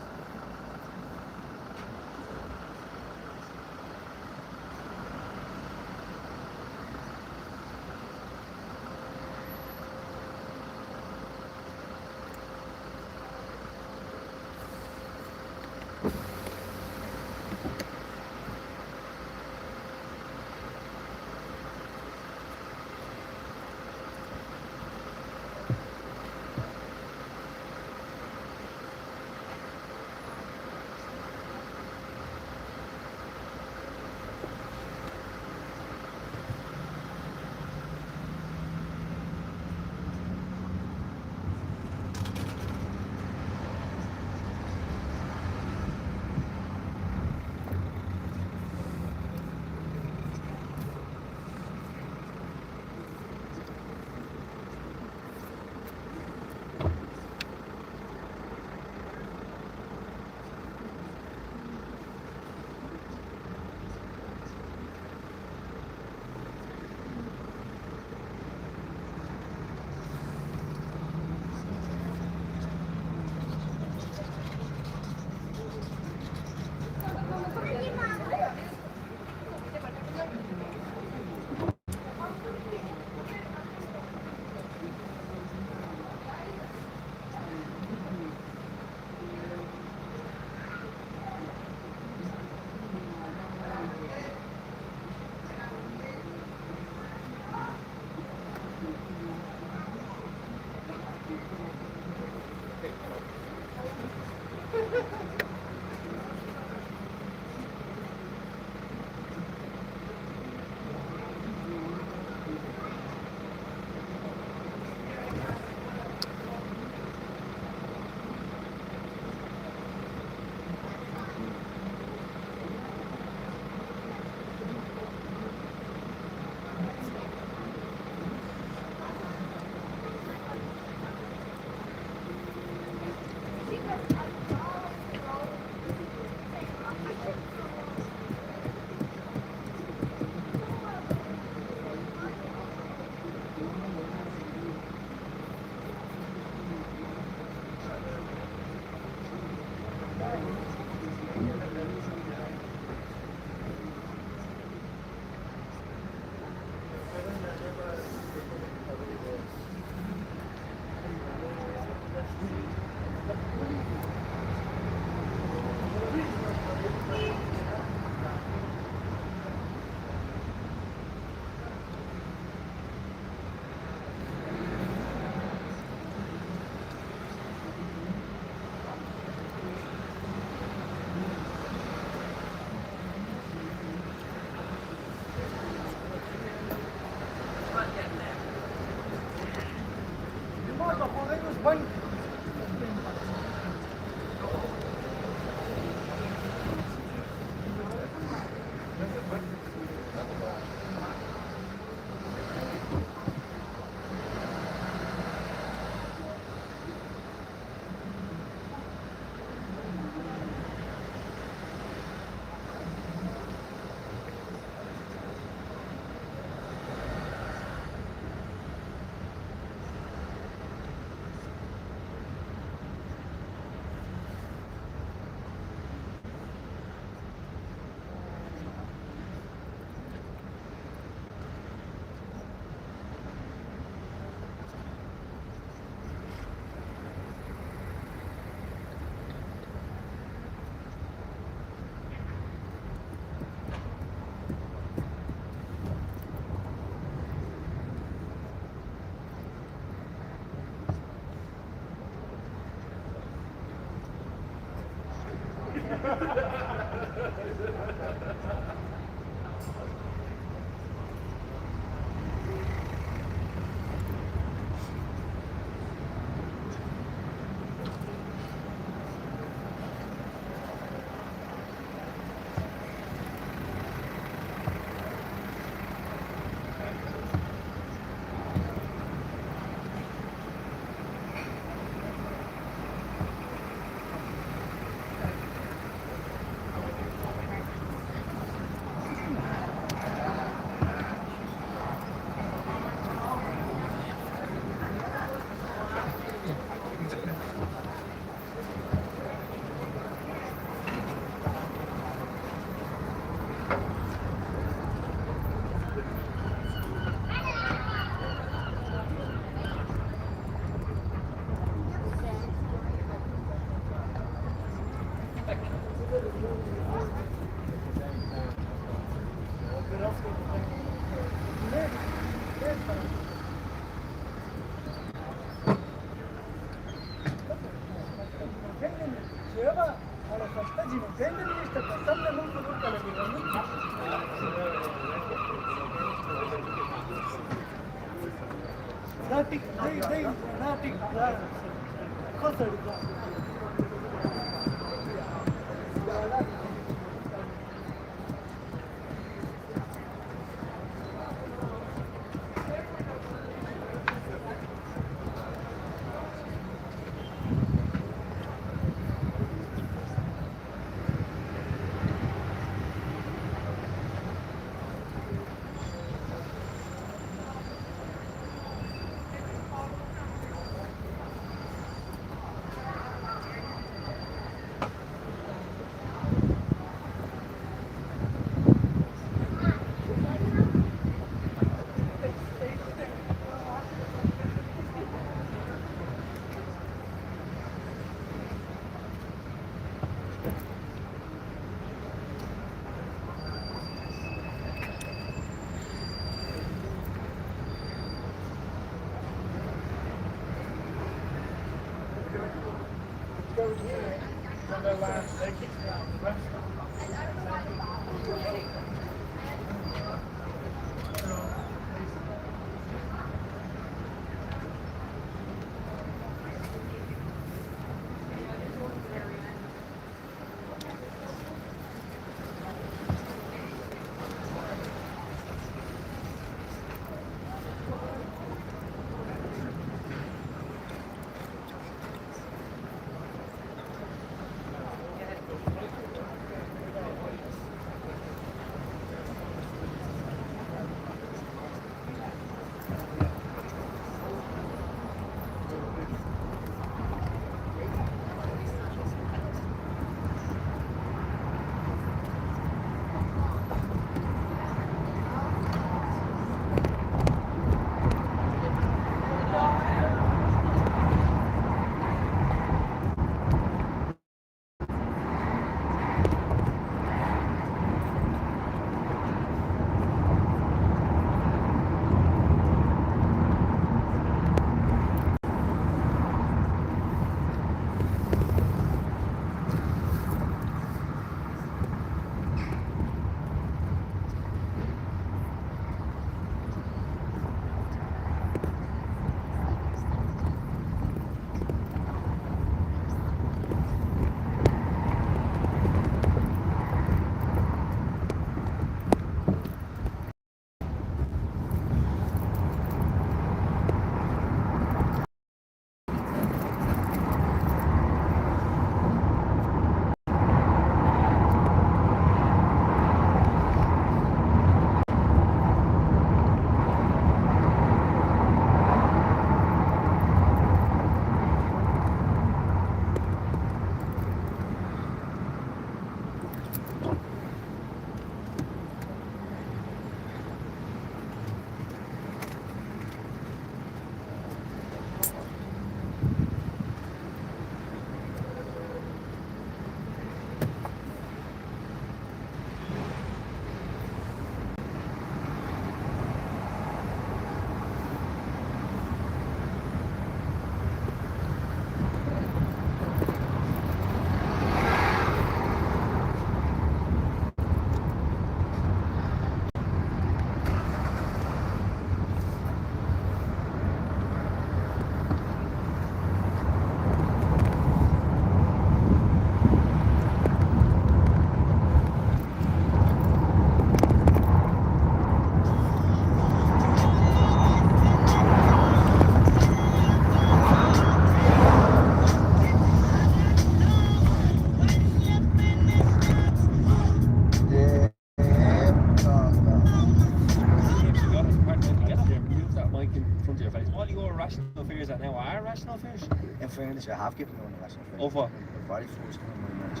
In fairness, I have given one a lesson. Over. Very forced on my match.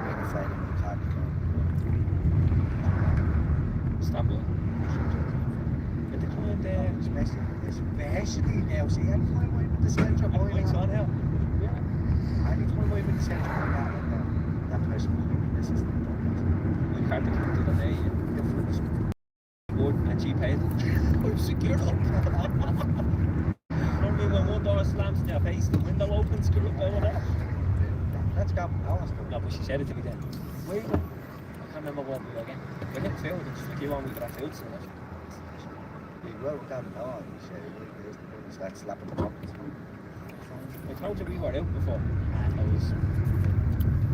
Maybe fighting the card. Istanbul. But they come in there. Especially now, see, I'm going away with the centre boy. Mike's on now. Yeah. I'm going away with the centre boy now. That person will be this is the We can't do the day. difference. Good and cheap paid. I'm secure. Normally when one door slams in your face, the window opens, screw up over there. Let's go. No, but she said it to me then. Wait. can't remember what we were getting. We're getting food, and just like you want, we got our food, so much. We wrote down the law and he said, he started slapping the buckets. I told you we were out before, and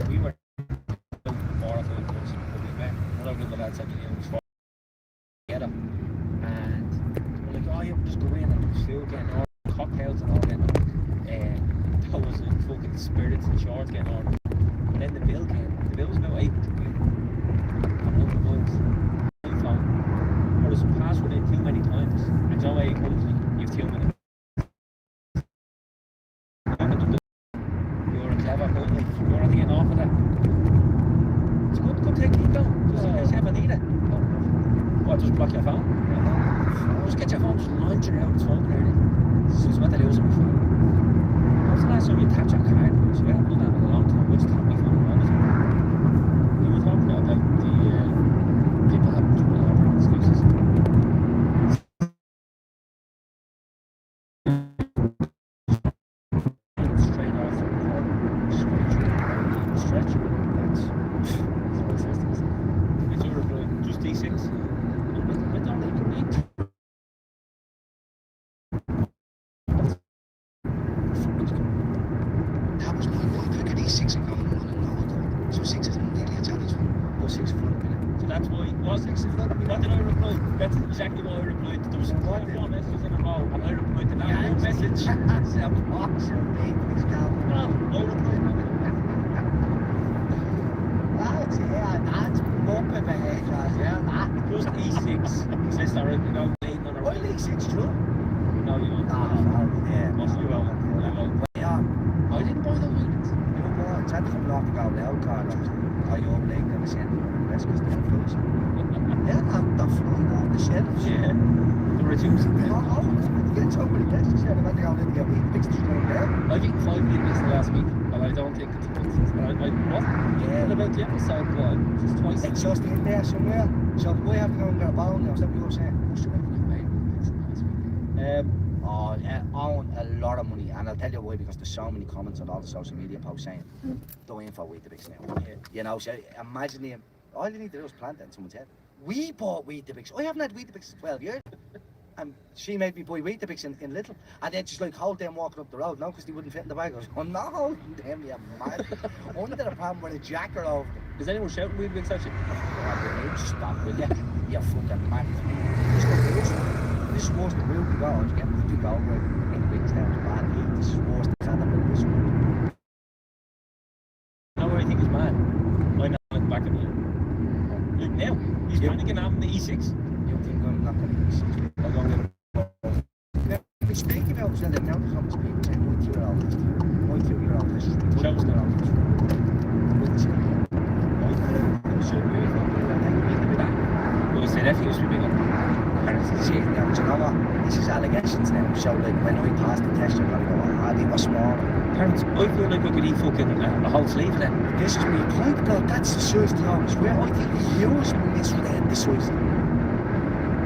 we were out 4 or 5 months, but we met another group of lads at the games together, and we're like, oh yeah, we'll just go in and there's food, getting ordered, cocktails and all getting ordered. That was like fucking spirits and shorts getting ordered. And then the bill came. The bill was about 8 quid. And one of the boys, my phone, there was a password in too many times. And Joe A calls me, you've 2 minutes. You're a clever boy. You're not getting off of that. It's good take keep going. Just in case you ever need it. What, just block your phone? Just get your phone, just launch it out, it's phone clearly. It's what they lose on my phone. When was the last time you tapped your card? So we haven't done that in a long time. We just tap my phone all the time. We were talking about the people having trouble ordering excuses. Straight off the record, straight through the stretch. That's what I says to myself. It's your reply, just D6. I don't even need to. That was my wife. I could eat 6 and go on and on. So 6 isn't nearly a challenge. Or 6 for a minute. So that's why, what did I reply? That's exactly what I replied. There was 4 messages in a row, and I replied to that one message. That's a box of babies now. No, I replied to That's bumping my head, lads. Yeah, that. just E6. He says that right, you know, laying on a What right. E6 true? No, you won't. Yeah. Must you won't. Yeah. I didn't buy the wings. You know what? It's had to come off the go now, Carl. I own leg and I sent them to the rest because they're close. Yeah, they're flying off the shelves. Yeah. The reduced. You get so many messages. Yeah, they went down in to get wheat mixed straight there. I've eaten 5 meat mix last week, and I don't think it's good. I what? Yeah. What about the episode, boy? Just twice. It's just in there somewhere. So we have to go and get a bone now. Is that what you were saying? I own a lot of money, and I'll tell you why, because there's so many comments on all the social media posts saying, "Don't for Weetabix now." Yeah. You know, so imagine the, all you need to do is plant that in someone's head. We bought Weetabix. I haven't had Weetabix in 12 years. And she made me buy Weetabix in Little. And then she's like, hold them walking up the road. No, because they wouldn't fit in the bag. I was going, no, holding them, you mad. Under the problem with a jacker over them. Is anyone shouting Weetabix at you? Oh, stop, will you? You fucking mad. This is worse than real go. I was getting to go right in the big town to bad. This is worse than cannibal. This one. You know what I think is mad? I know it back at me. Look now, he's panicking having the E6. You think I'm not going to be 6 feet? I'm going to Now, we speak about the amount of comments people saying, my 2-year-old history. My 2-year-old history. My 2-year-old history. Wouldn't say that. Why not? I'm so weird. Well, you say that he was be bigger. See, now, do you know what? This is allegations now. So, like, when I passed the test, I'm going to go, they were small. Parents, I feel like I could eat fucking a whole sleeve of them. This is my point, though. That's the size of the arms. Where I think you misread the size.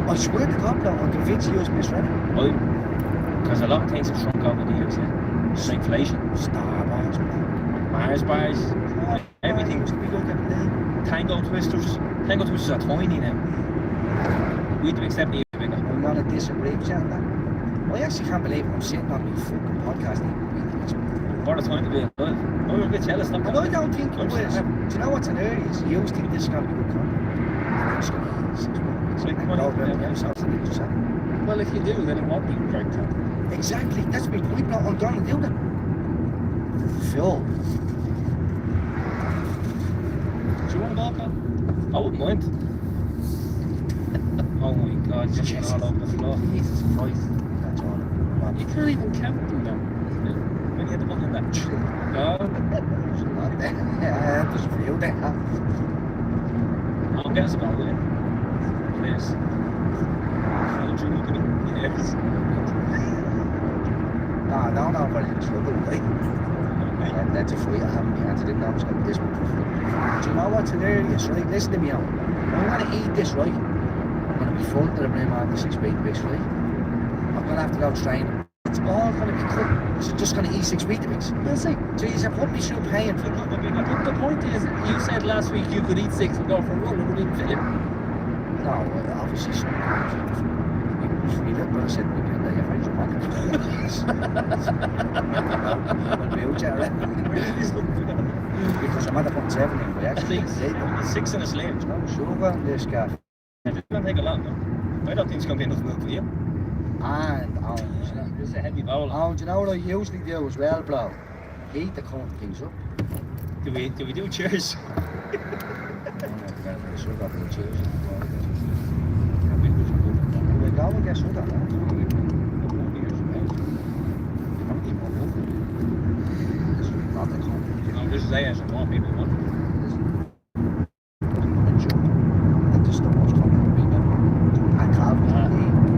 I swear to God, though, I'm convinced you misread it. Because a lot of things have shrunk over the years, yeah. It's inflation. Star bars, Mars bars. Everything. used to be like every day. Tango twisters. Tango twisters are tiny now. Weetabix definitely bigger. I'm going to disagree with you on that. I actually can't believe I'm sitting on my fucking podcast eating. What a time to be alive. I'm a bit jealous. And I don't think it was. Do you know what's hilarious? You always think this is going to be good content. It's going to be 6 months. It's like And money. all around the episodes and things, so. Well, if you do, then it won't be very good. Exactly, that's my point. No, I'm going to do that. Phil. Do you want a ball, Pal? I wouldn't mind. Oh my God, just all over the floor. Jesus Christ. That's all. You can't even count them now. When you had the ball in that. No. There's a few there. I'll get us a ball, will you? Please. I'll drink look at me. Yes. No, but it's trouble, right? That's a free. I haven't been had to didn't know I was going to this one for free. Do you know what's hilarious, right? Listen to me out. I'm going to eat this, right? I'm going to be full to the brim on the 6 Weetabix, right? I'm going to have to go train It's all going to be cut. It's just going to eat 6 Weetabix. Let's see. So you said, what be still paying for? The point is, you said last week you could eat 6 and go for a run and it wouldn't fill it. No, obviously sometimes you feel it, but I said, maybe I'll let your friends back. I'll be out there. Because I'm at the 0.7 in by accident. 6 in a slim. No sugar on this guy. It's going to take a lot, no? I don't think it's going to be enough milk for you. And orange. This is a heavy bowl. Orange, you know what I usually do as well, bro? Heat the corn things up. Do we do cheers? I'm not going to sugar, but cheers. We go and get sugar, man. Not the corn. No, this is ASMR, people want. And just the most common people. And Calvin,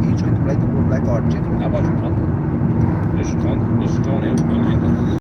he tried to break the world record. How about your tongue? This is tongue. This is tongue.